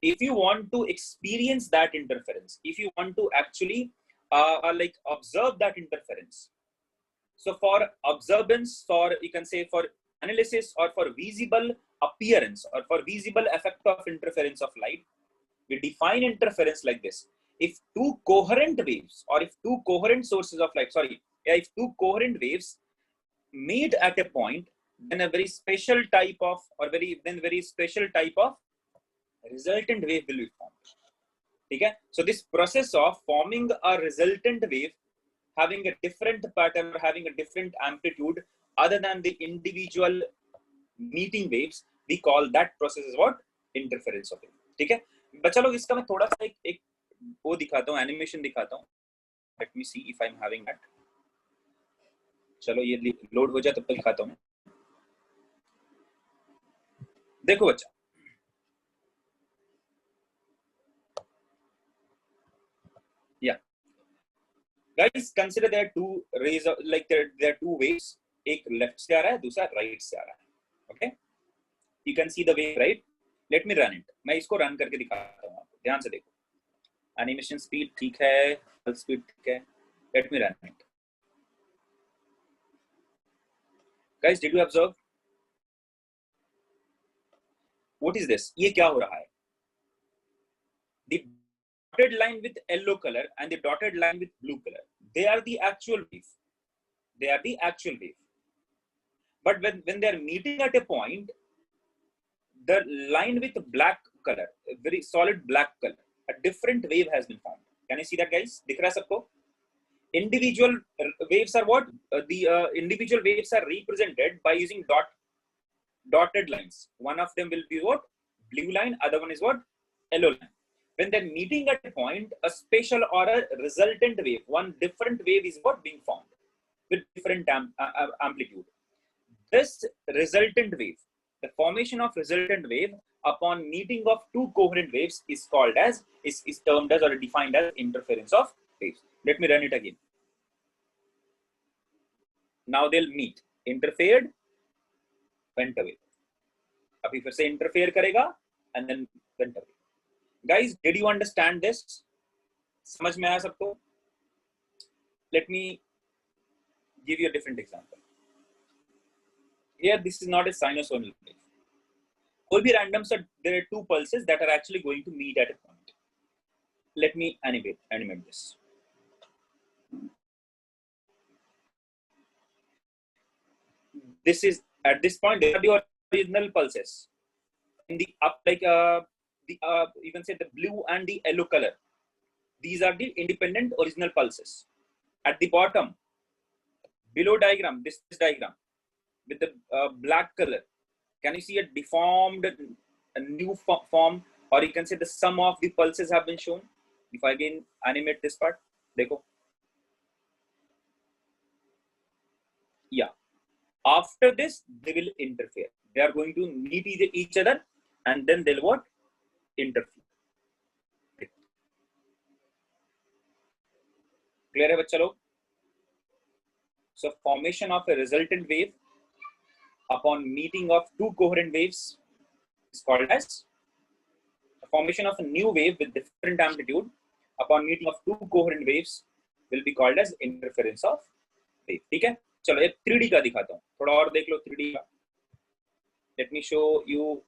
if you want to experience that interference, if you want to actually like observe that interference, so for observance, for you can say for analysis or for visible appearance or for visible effect of interference of light, we define interference like this. If two coherent waves or if two coherent sources of light, if two coherent waves meet at a point, then a very special type of resultant wave will be formed. Okay? So this process of forming a resultant wave having a different pattern or having a different amplitude other than the individual meeting waves, we call that process is what? Interference of wave. ठीक है बच्चा लोग, इसका मैं थोड़ा सा एक वो दिखाता हूँ, एनिमेशन दिखाता हूँ. Let me see if I'm having that. चलो ये लोड हो जाए तब तक दिखाता हूँ. देखो बच्चा, guys, consider there are two rays of, like there are two waves. एक लेफ्ट से आ रहा है, दूसरा राइट से आ रहा है. Okay, you can see the wave, right? Let me run it. मैं इसको रन करके दिखाता हूँ आपको. ध्यान से देखो, एनिमेशन स्पीड ठीक है, स्पीड ठीक है, let me run it. Guys did you observe what is this? ये क्या हो रहा है? The dotted line with yellow color and the dotted line with blue color, they are the actual wave. They are the actual wave. But when they are meeting at a point, the line with black color, a very solid black color, a different wave has been formed. Can you see that, guys? दिख रहा है सबको? Individual waves are what? The individual waves are represented by using dotted lines. One of them will be what? Blue line. Other one is what? Yellow line. When they're meeting at a point, a special or a resultant wave, one different wave is what being formed with different amplitude. This resultant wave, the formation of resultant wave upon meeting of two coherent waves is called as, is termed as or defined as interference of waves. Let me run it again. Now they'll meet, interfered, went away. अभी फिर से interfere करेगा and then went away. Guys, did you understand this? समझ में आया सबको? Let me give you a different example. Here, this is not a sinusoidal wave. Could be random, so there are two pulses that are actually going to meet at a point. Let me animate this. This is at this point they are the original pulses. In the up, like you can say the blue and the yellow color. These are the independent original pulses. At the bottom, below diagram, this diagram with the black color. Can you see a deformed, a new form, or you can say the sum of the pulses have been shown? If I again animate this part, देखो. Yeah. After this, they will interfere. They are going to meet each other, and then they'll what? Interfere. Clear है बच्चा लोग? So formation of a resultant wave upon meeting of two coherent waves is called as the formation of a new wave with different amplitude upon meeting of two coherent waves will be called as interference of wave. ठीक है? चलो एक 3D का दिखाता हूँ, थोड़ा और देख लो 3D का. Let me show you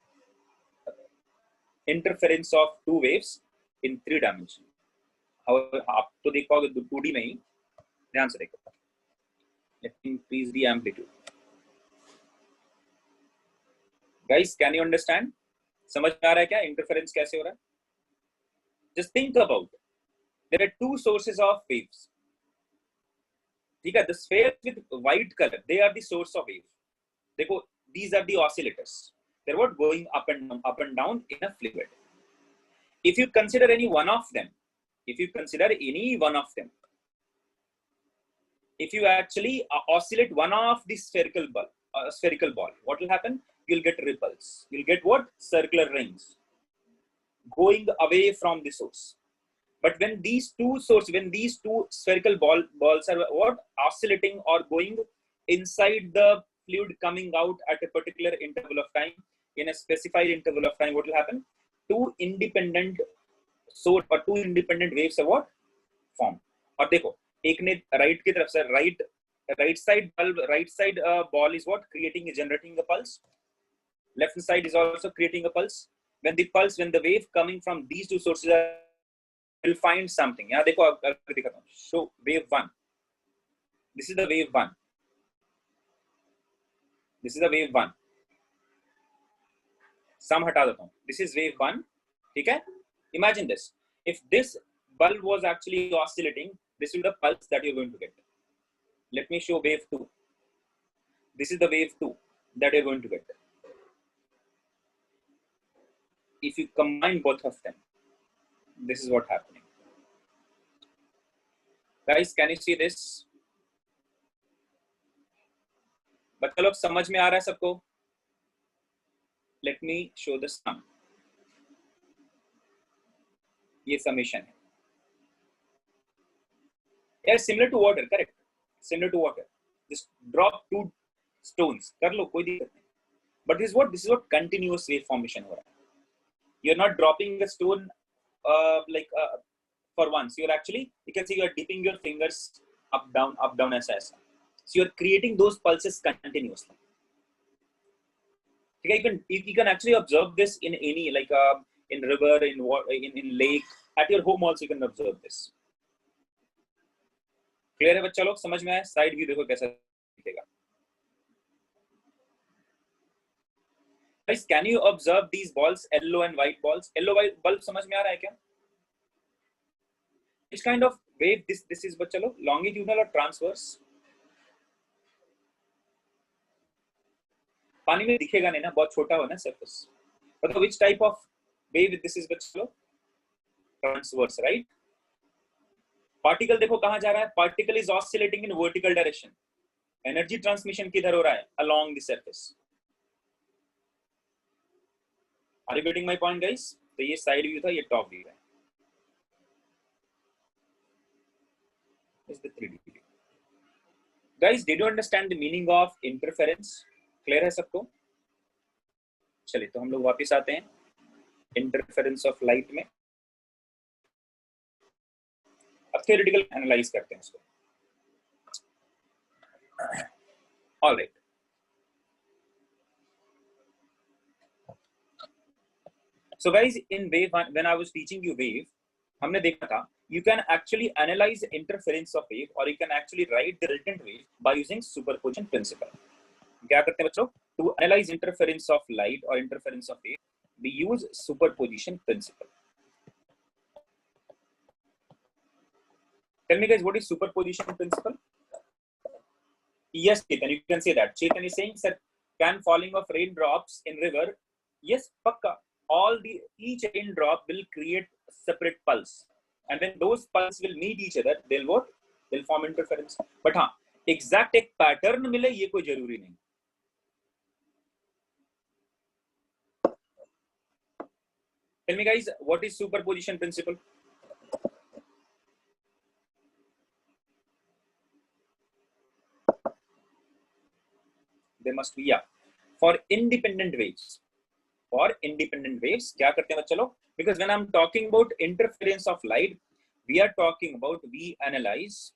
interference of two waves in 3 dimensions. आप तो देख पाओगे 2D में ही, ध्यान से देखो. Let me increase the amplitude. Guys, can you understand? समझ में आ रहा है क्या इंटरफेरेंस कैसे हो रहा है? Just think about. There are two sources of waves. ठीक है, the spheres with white color, they are the source of waves. देखो, these are the oscillators. They're what going up and down in a fluid. If you consider any one of them, if you actually oscillate one of the spherical ball, what will happen? You'll get ripples. You'll get what? Circular rings going away from the source. But when these two spherical balls are what? Oscillating or going inside the fluid coming out at a particular interval of time, in a specified interval of time, what will happen? Two independent source or two independent waves are what? Form. और देखो, एक ने right की तरफ से right side ball is what? Generating a pulse. Left side is also creating a pulse. When the wave coming from these two sources will find something. यहाँ देखो, दिखाता हूँ. Show wave 1. This is the wave 1. This is the wave 1. Sum हटा देता हूँ. This is wave 1. ठीक है? Imagine this. If this bulb was actually oscillating, this is the pulse that you're going to get. Let me show wave 2. This is the wave 2 that you're going to get. If you combine both of them, this is what happening. Guys, can you see this? बच्चा लोग समझ में आ रहा है सबको? Let me show the sum. ये summation है. Yeah, similar to water, correct? Similar to water. Just drop two stones. कर लो, कोई दिक्कत नहीं. But this is what continuous wave formation हो रहा है. You're not dropping a stone for once you're actually, you can see you're dipping your fingers up down as so you're creating those pulses continuously. Okay, you can actually observe this in any in river, in lake, at your home also you can observe this. Clear है बच्चा लोग? समझ में आया? Side view देखो कैसा दिखेगा. Guys, can you observe these balls, yellow and white balls? Yellow white bulb समझ में आ रहा है क्या? Which kind of wave this is बच्चा लोग? Longitudinal or transverse? पानी में दिखेगा नहीं ना, बहुत छोटा हो ना सरफेस. मतलब which type of wave this is बच्चा लोग? Transverse, right? पार्टिकल देखो कहां जा रहा है. Particle is oscillating in vertical direction. Energy transmission किधर हो रहा है? Along the surface. Are you getting my point guys? तो ये साइड व्यू था, ये टॉप व्यू है. Is the 3D view. Guys, did you understand the meaning of interference? Clear है सबको? चलिए तो हम लोग वापस आते हैं इंटरफेरेंस ऑफ लाइट में. अब थ्योरेटिकल एनालाइज करते हैं इसको. All right. So guys, in wave when I was teaching you wave, हमने देखा था you can actually analyze interference of wave or you can actually write the resultant wave by using superposition principle. क्या करते हैं बच्चों? To analyze interference of light or interference of wave, we use superposition principle. Tell me guys, what is superposition principle? Yes, Chetan, you can say that. Chetan is saying, sir, can falling of raindrops in river? Yes, pakka. Each raindrop will create separate pulse, and when those pulse will meet each other, they'll what? They'll form interference. But हाँ, exact एक pattern मिले ये कोई जरूरी नहीं. Tell me guys, what is superposition principle? There must be, yeah. For independent waves. For independent waves, क्या करते हैं बच्चे लोग? Because when I'm talking about interference of light, we are talking about, we analyze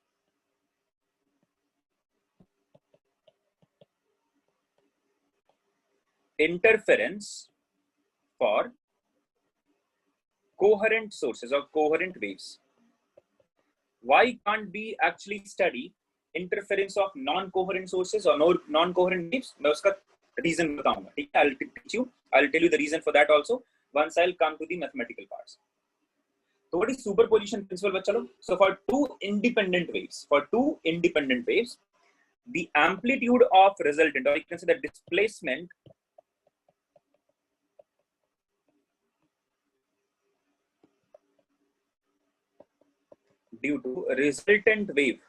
interference for coherent sources or coherent waves. Why can't we actually study interference of non-coherent sources or non-coherent waves? मैं उसका reason बताऊंगा. ठीक है? I'll tell you the reason for that also once I'll come to the mathematical parts. So what is superposition principle बच्चा लोग? So for two independent waves, the amplitude of resultant, or you can say the displacement due to resultant wave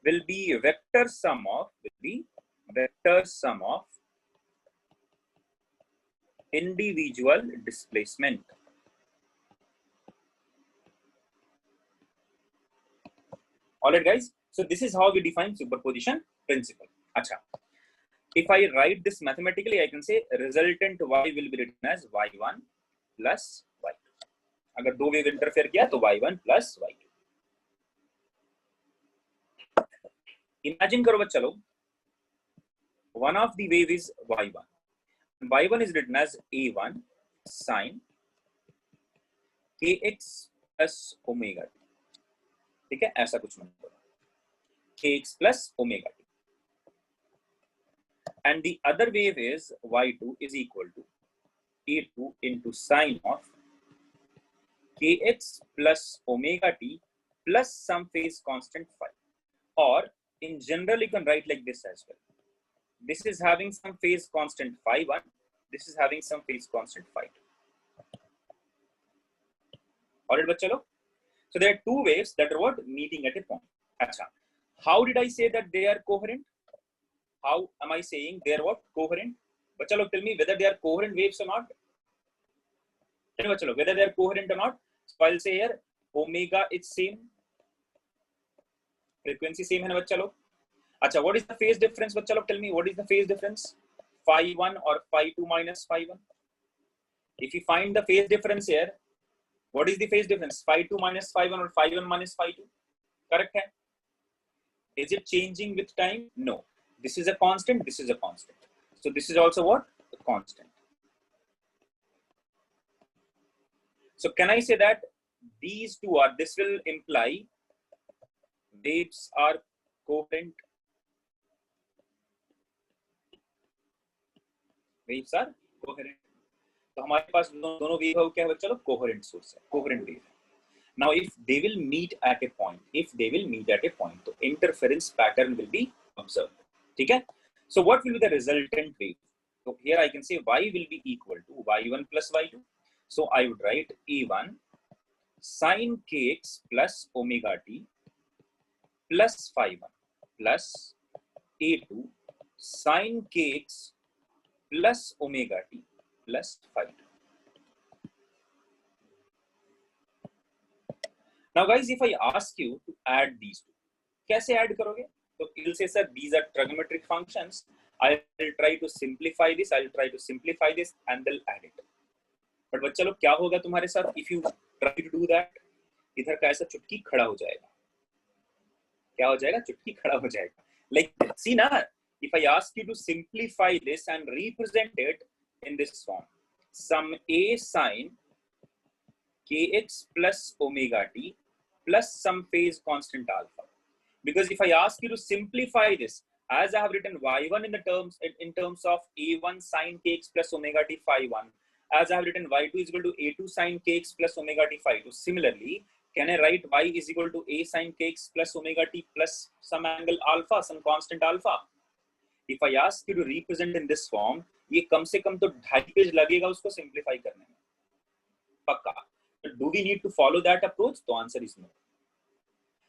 will be vector sum of individual displacement. All right guys, so this is how we define superposition principle. Acha, if I write this mathematically, I can say resultant y will be written as y1 plus y2. अगर दो wave interfere किया तो y1 plus y2. Imagine करो बच्चा लोग, one of the wave is y1. y1 is written as a1 sin kx plus omega t. ठीक है? ऐसा कुछ मतलब kx plus omega t. And the other wave is y2 is equal to a2 into sine of kx plus omega t plus some phase constant phi. Or in general, you can write like this as well. This is having some phase constant phi1. This is having some phase constant phi2. Alright, bachalo. So there are two waves that are what? Meeting at a point. Achha. How did I say that they are coherent? How am I saying they are what? Coherent? Bachalo, tell me whether they are coherent waves or not. Tell me, bachalo, whether they are coherent or not. So I'll say here, omega is same. Frequency same है ना बच्चा लोग. अच्छा, what is the phase difference बच्चा लोग? Tell me, what is the phase difference? phi 1 or phi 2 minus phi 1. If you find the phase difference here, what is the phase difference? Phi 2 minus phi 1 or phi 1 minus phi 2? Correct hai? Is it changing with time? No. This is a constant, this is a constant. So this is also what? A constant. So can I say that these two are, this will imply waves are coherent. Waves are coherent. तो हमारे पास दोनों wave क्या है चलो coherent source है, coherent wave है. Now if they will meet at a point, तो interference pattern will be observed. ठीक है? So what will be the resultant wave? So here I can say y will be equal to y1 plus y2. So I would write a1 sin kx plus omega t plus phi 1 plus a2 sin kx plus omega t plus phi 2. Now guys, if I ask you to add these two, कैसे add करोगे? So you'll say, sir, these are trigonometric functions. I will try to simplify this. And they'll add it. But बच्चा लोग क्या होगा तुम्हारे साथ? If you try to do that, इधर का ऐसा चुटकी खड़ा हो जाएगा. क्या हो जाएगा? चुटकी खड़ा हो जाएगा. Like, see ना, if I ask you to simplify this and represent it in this form, some a sin kx plus omega t plus some phase constant alpha. Because if I ask you to simplify this, as I have written y1 in terms of a1 sin kx plus omega t phi 1, as I have written y2 is equal to a2 sin kx plus omega t phi 2. Similarly, can I write y is equal to a sin kx plus omega t plus some angle alpha, some constant alpha? If I ask you to represent in this form, ये कम से कम तो 2.5 page लगेगा उसको simplify करने में, पक्का. Do we need to follow that approach? The answer is no.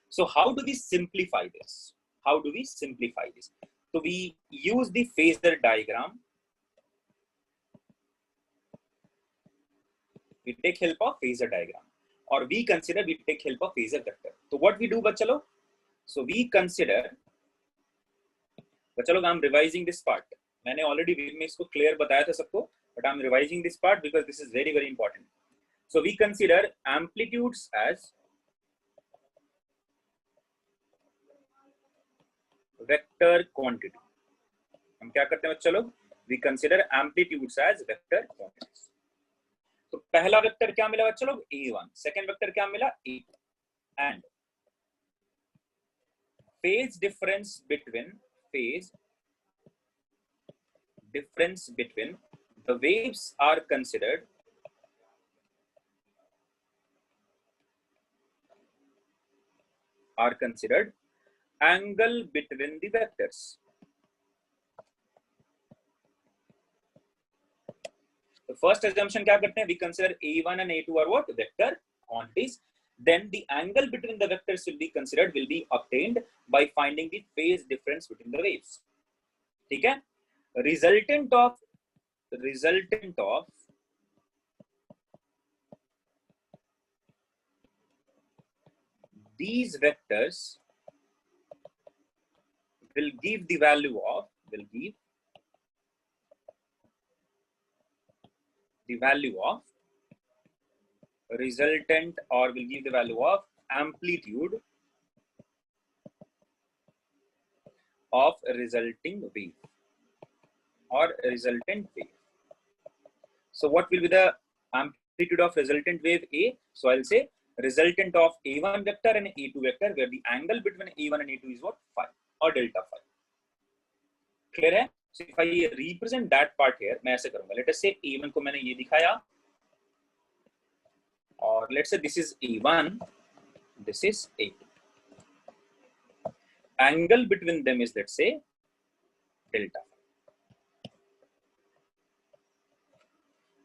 So how do we simplify this? So we use the phasor diagram. We take help of phasor diagram, or we take help of phasor vector. So what we do, bachalo? So we consider, bachalo, I'm revising this part. मैंने already में इसको clear बताया था सबको, but I'm revising this part because this is very, very important. So we consider amplitudes as vector quantity. हम क्या करते हैं बच्चा लोग? We consider amplitudes as vector quantities. तो पहला वेक्टर क्या मिला बच्चा लोग? A1. सेकंड वेक्टर क्या मिला? A2. And phase difference between the waves are considered angle between the vectors. The first assumption क्या करते हैं? We consider A1 and A2 are what? Vector quantities. Then the angle between the vectors will be obtained by finding the phase difference between the waves. ठीक है? Resultant of these vectors will give the value of resultant, or will give the value of amplitude of resulting wave or resultant wave. So what will be the amplitude of resultant wave A? So I'll say resultant of A1 vector and A2 vector, where the angle between A1 and A2 is what? Phi or delta phi. Clear है? So if I represent that part here, मैं ऐसे करूँगा. Let us say A1 को मैंने ये दिखाया, or let's say this is A1, this is A2. Angle between them is, let's say, delta.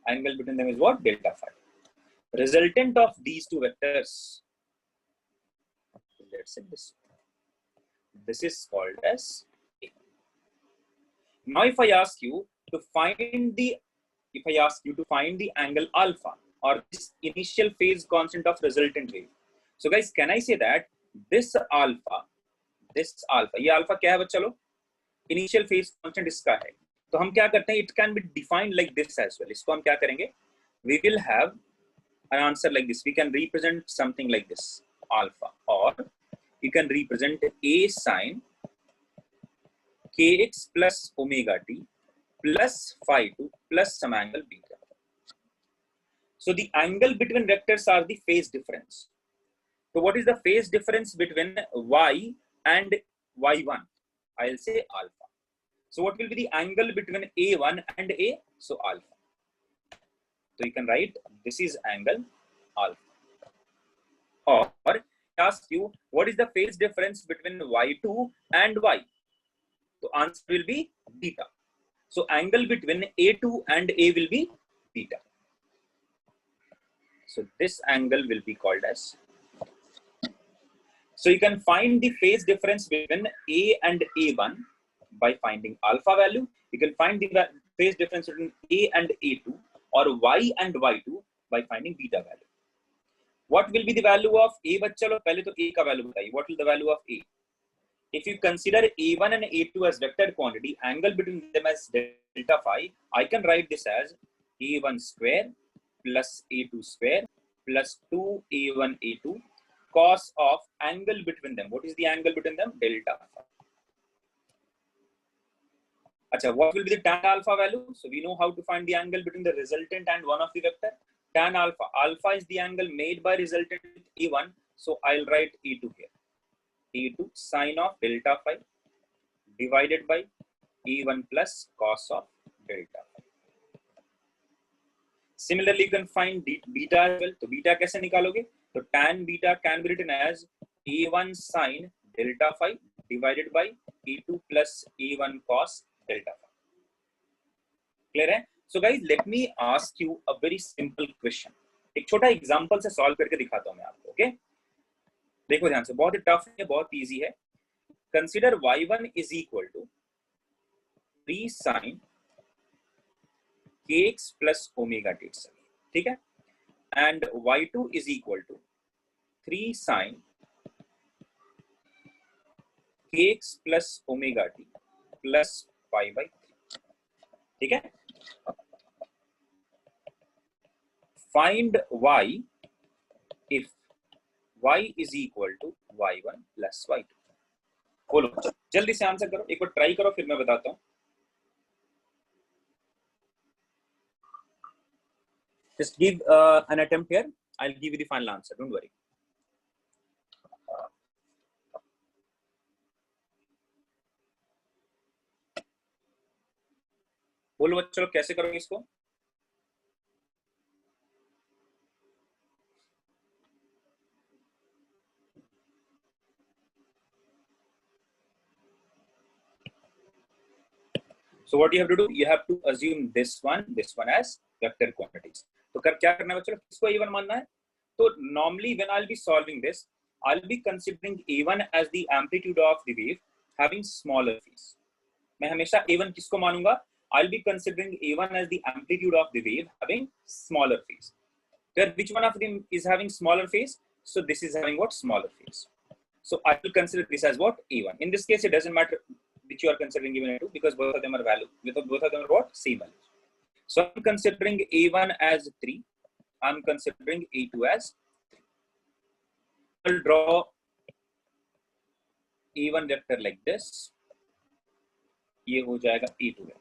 Angle between them is what? Delta phi. Resultant of these two vectors, let's say this is called as A. Now if I ask you to find the angle alpha, or this initial phase constant of resultant wave. So guys, can I say that this alpha, ये alpha क्या है बच्चा लोग? Initial phase constant इसका है. तो हम क्या करते हैं, it can be defined like this as well. इसको हम क्या करेंगे, we will have an answer like this. We can represent something like this, alpha, or you can represent a sine kx plus omega t plus phi 2 plus some angle beta. So the angle between vectors are the phase difference. So what is the phase difference between y and y1? I'll say alpha. So what will be the angle between a1 and a? So alpha. So you can write this is angle alpha. Or ask you what is the phase difference between y2 and y? So answer will be beta. So angle between a2 and a will be beta. So this angle will be called as. So you can find the phase difference between a and a1 by finding alpha value. You can find the phase difference between a and a2 or y and y2 by finding beta value. What will be the value of a? चलो पहले तो a का value बताइए. What will the value of a? If you consider a1 and a2 as vector quantity, angle between them as delta phi, I can write this as a1 square plus a2 square plus 2a1 a2 cos of angle between them. What is the angle between them? Delta phi. Achha, what will be the tan alpha value? So we know how to find the angle between the resultant and one of the vector. Tan alpha. Alpha is the angle made by resultant with a1. So I'll write a2 here. a2 sine of delta phi divided by a1 plus cos of delta phi. Similarly, you can find beta as well. So beta कैसे निकालोगे? So tan beta can be written as a1 sine delta phi divided by a2 plus a1 cos delta phi. Clear है? So guys, let me ask you a very simple question. एक छोटा example से solve करके दिखाता हूं मैं आपको. Okay, देखो ध्यान से, बहुत ही टफ है, बहुत इजी है. Consider y1 is equal to 3 sin kx plus omega t. ठीक है, and y2 is equal to 3 sin kx plus omega t plus pi by 3. ठीक है, find y if y is equal to y1 plus y2. बोलो, जल्दी से answer करो, एक बार try करो, फिर मैं बताता हूं. Just give an attempt here. I'll give you the final answer. Don't worry. बोलो बच्चों, कैसे करोगे इसको? So what you have to do, you have to assume this one as vector quantities. तो क्या करना है बच्चों, किसको a1 मानना है? तो normally when I'll be solving this, I'll be considering a1 as the amplitude of the wave having smaller phase. मैं हमेशा a1 किसको मानूंगा? I'll be considering a1 as the amplitude of the wave having smaller phase. Where which one of them is having smaller phase? So this is having what? Smaller phase. So I will consider this as what? a1. In this case, it doesn't matter which you are considering even a2 because both of them are value. Both of them are what? Same values. So I'm considering a1 as 3. I'm considering a2 as 3. I'll draw a1 vector like this. ये हो जाएगा a2 vector.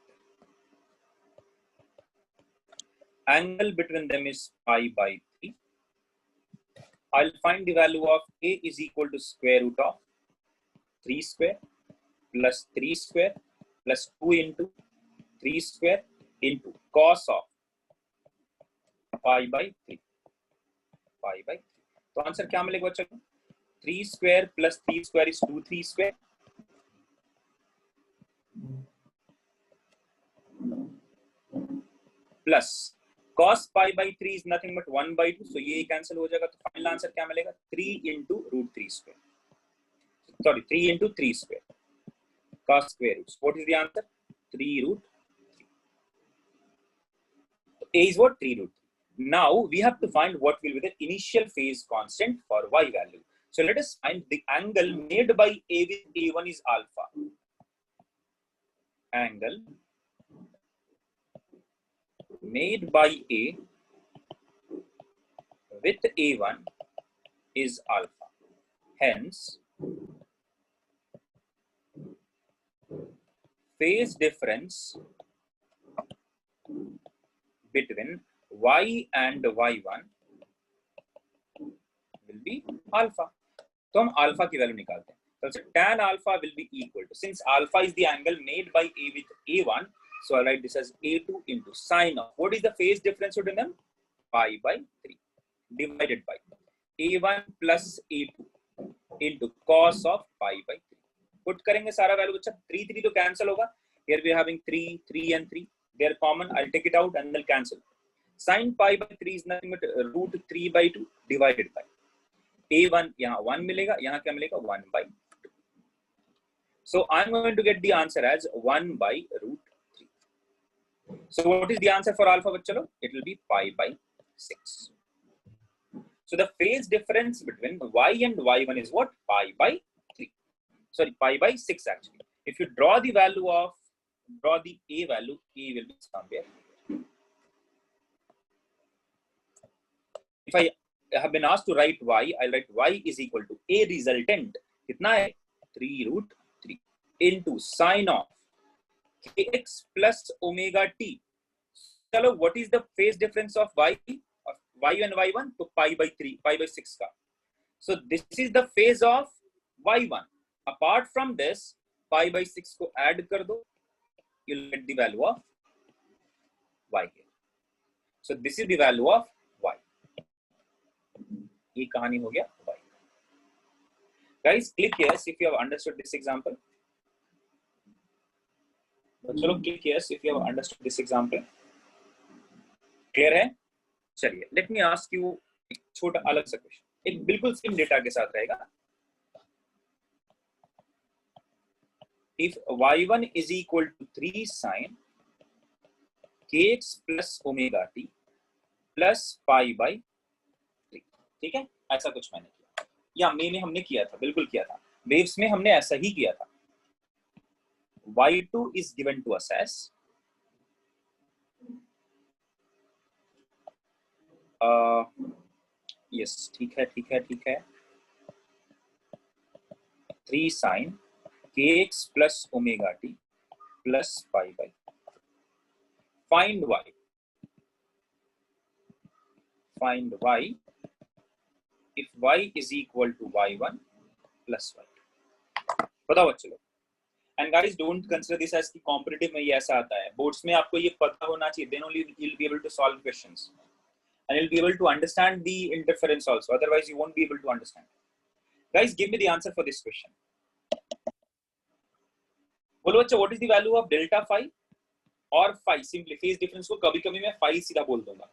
Angle between them is pi by 3. I'll find the value of a is equal to square root of 3 square plus 3 square plus 2 into 3 square into cos of pi by 3. Pi by 3. तो answer क्या मिलेगा बच्चों? 3 square plus 3 square is 2 3 square. Plus cos pi by 3 is nothing but 1 by 2. So ये cancel हो जाएगा. तो final answer क्या मिलेगा? 3 into root 3 square. Sorry, 3 into 3 square. Cos square roots. What is the answer? 3 root 3. So A is what? 3 root 3. Now we have to find what will be the initial phase constant for y value. So let us find the angle made by A with A1 is alpha. Angle made by A with A1 is alpha. Hence, phase difference between Y and Y1 will be alpha. तो हम alpha की value निकालते हैं. So tan alpha will be equal to, since alpha is the angle made by A with A1, so I'll write this as A2 into sine of, what is the phase difference between them? Pi by 3 divided by A1 plus A2 into cos of pi by 3. Put करेंगे सारा value बच्चा, 3 तो cancel होगा. Here we are having 3 and 3. They are common. I'll take it out and they'll cancel. Sin pi by 3 is nothing but root 3 by 2 divided by A1. यहाँ 1 मिलेगा, यहाँ क्या मिलेगा? 1 by 2. So I'm going to get the answer as 1 by root 3. So what is the answer for alpha? Chalo, it will be pi by 6. So the phase difference between Y and Y1 is what? Pi by 3. Sorry, pi by 6 actually. If you draw the value of, draw the A value, A will be somewhere. If I have been asked to write Y, I'll write Y is equal to A resultant. Kitna hai? 3 root 3 into sine of kx plus omega t. Chalo, what is the phase difference of Y? Of Y and Y1? So pi by 3, pi by 6 ka. So this is the phase of Y1. Apart from this, pi by 6 को add कर दो, you'll get the value of Y here. So this is the value of Y. ये कहानी हो गया Y. Guys, click yes if you have understood this example. चलो click yes if you have understood this example. Clear है? चलिए, let me ask you एक छोटा अलग सा क्वेश्चन, एक बिल्कुल सेम डेटा के साथ रहेगा. If y1 is equal to 3 sine kx plus omega t plus pi by 3, ठीक है? ऐसा कुछ मैंने किया, या मैंने हमने किया था, बिल्कुल किया था. वेव्स में हमने ऐसा ही किया था. y2 is given to us as yes, ठीक है 3 sine kx plus omega t plus pi by. Find y. Find y if y is equal to y1 plus y2. बताओ बच्चे लोग. And guys, don't consider this as कि competitive में ये ऐसा आता है. Boards में आपको ये पता होना चाहिए. Then only you'll be able to solve questions. And you'll be able to understand the interference also. Otherwise, you won't be able to understand. Guys, give me the answer for this question. बोलो बच्चा, what is the value of delta phi or phi? Simply phase difference को कभी-कभी मैं phi सीधा बोल दूंगा.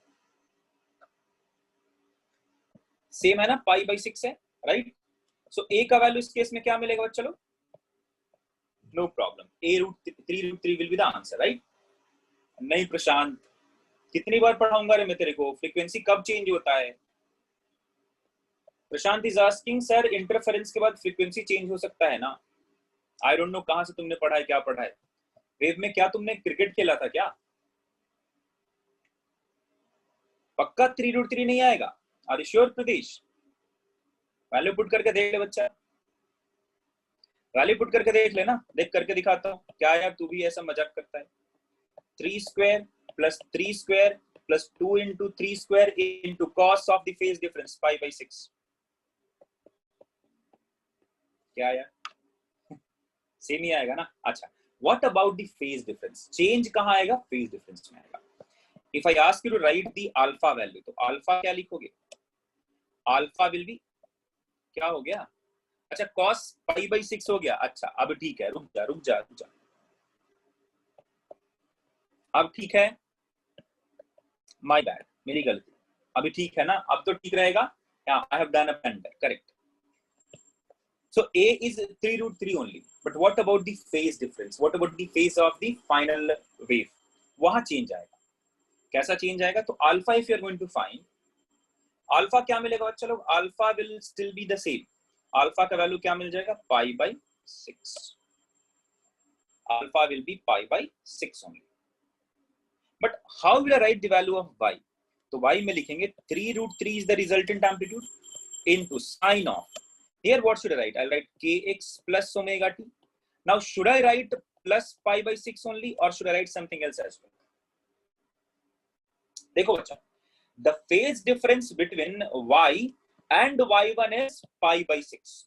Same है ना, pi by 6 है, right? So A का value इस केस में क्या मिलेगा बच्चा लोग? No problem. A root 3 will be the answer, right? नहीं प्रशांत, कितनी बार पढ़ाऊंगा रे मैं तेरे को? फ्रीक्वेंसी कब चेंज होता है? प्रशांत is asking, सर इंटरफेरेंस के बाद फ्रीक्वेंसी चेंज हो सकता है ना? I don't know कहां से तुमने पढ़ा है, क्या पढ़ा है. वेव में क्या तुमने क्रिकेट खेला था क्या? पक्का 3√3 नहीं आएगा? Are you sure Pradesh? Value put करके देख ले बच्चा, वैल्यू पुट करके देख लेना. देख करके दिखाता हूँ. क्या यार तू भी ऐसा मजाक करता है? 3 square plus 3 square plus 2 into 3 square into cos of the phase difference pi by 6. क्या यार? सेम ही आएगा ना. अच्छा, what about the phase difference? Change कहाँ आएगा? phase difference में आएगा. If I ask you to write the alpha value, तो alpha क्या लिखोगे? Alpha will be क्या हो गया? अच्छा, cos pi by 6 हो गया. अच्छा, अब ठीक है, रुक जा. अब ठीक है, my bad, मेरी गलती. अभी ठीक है ना? अब तो ठीक रहेगा. Yeah, I have done a blunder, correct. So A is 3√3 only. But what about the phase difference? What about the phase of the final wave? वहाँ change आएगा. कैसा change आएगा? तो alpha if you are going to find, alpha क्या मिलेगा बच्चा लोग? Alpha will still be the same. Alpha का value क्या मिल जाएगा? Pi by 6. Alpha will be pi by 6 only. But how will I write the value of y? तो y में लिखेंगे 3√3 is the resultant amplitude into sine of. Here what should I write? I'll write kx plus omega t. Now should I write plus pi by 6 only, or should I write something else as well? देखो बच्चा, the phase difference between y and y1 is pi by 6.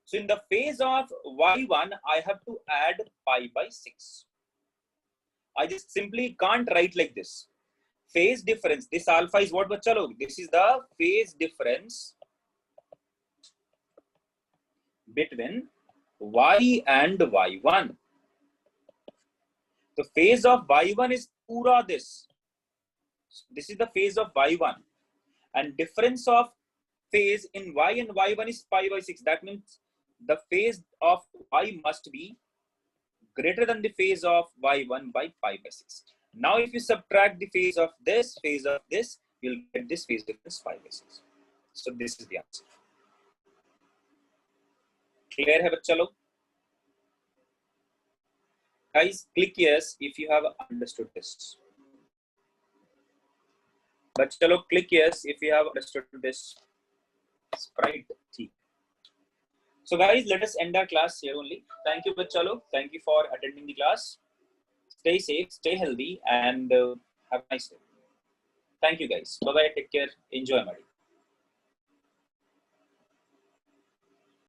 So in the phase of y1, I have to add pi by 6. I just simply can't write like this. Phase difference, this alpha is what bachcha log? This is the phase difference between y and y1. The phase of y1 is pura this. This is the phase of y1, and difference of phase in y and y1 is pi by 6. That means the phase of y must be greater than the phase of y1 by pi by 6. Now if you subtract the phase of this, you'll get this phase difference pi by 6. So this is the answer. Clear hai bachcha log? Guys, click yes if you have understood this. Bachcha log, click yes if you have understood this. Sprite T. So guys, let us end our class here only. Thank you bachcha log. Thank you for attending the class. Stay safe, stay healthy, and have a nice day. Thank you guys. Bye bye. Take care. Enjoy, Madi.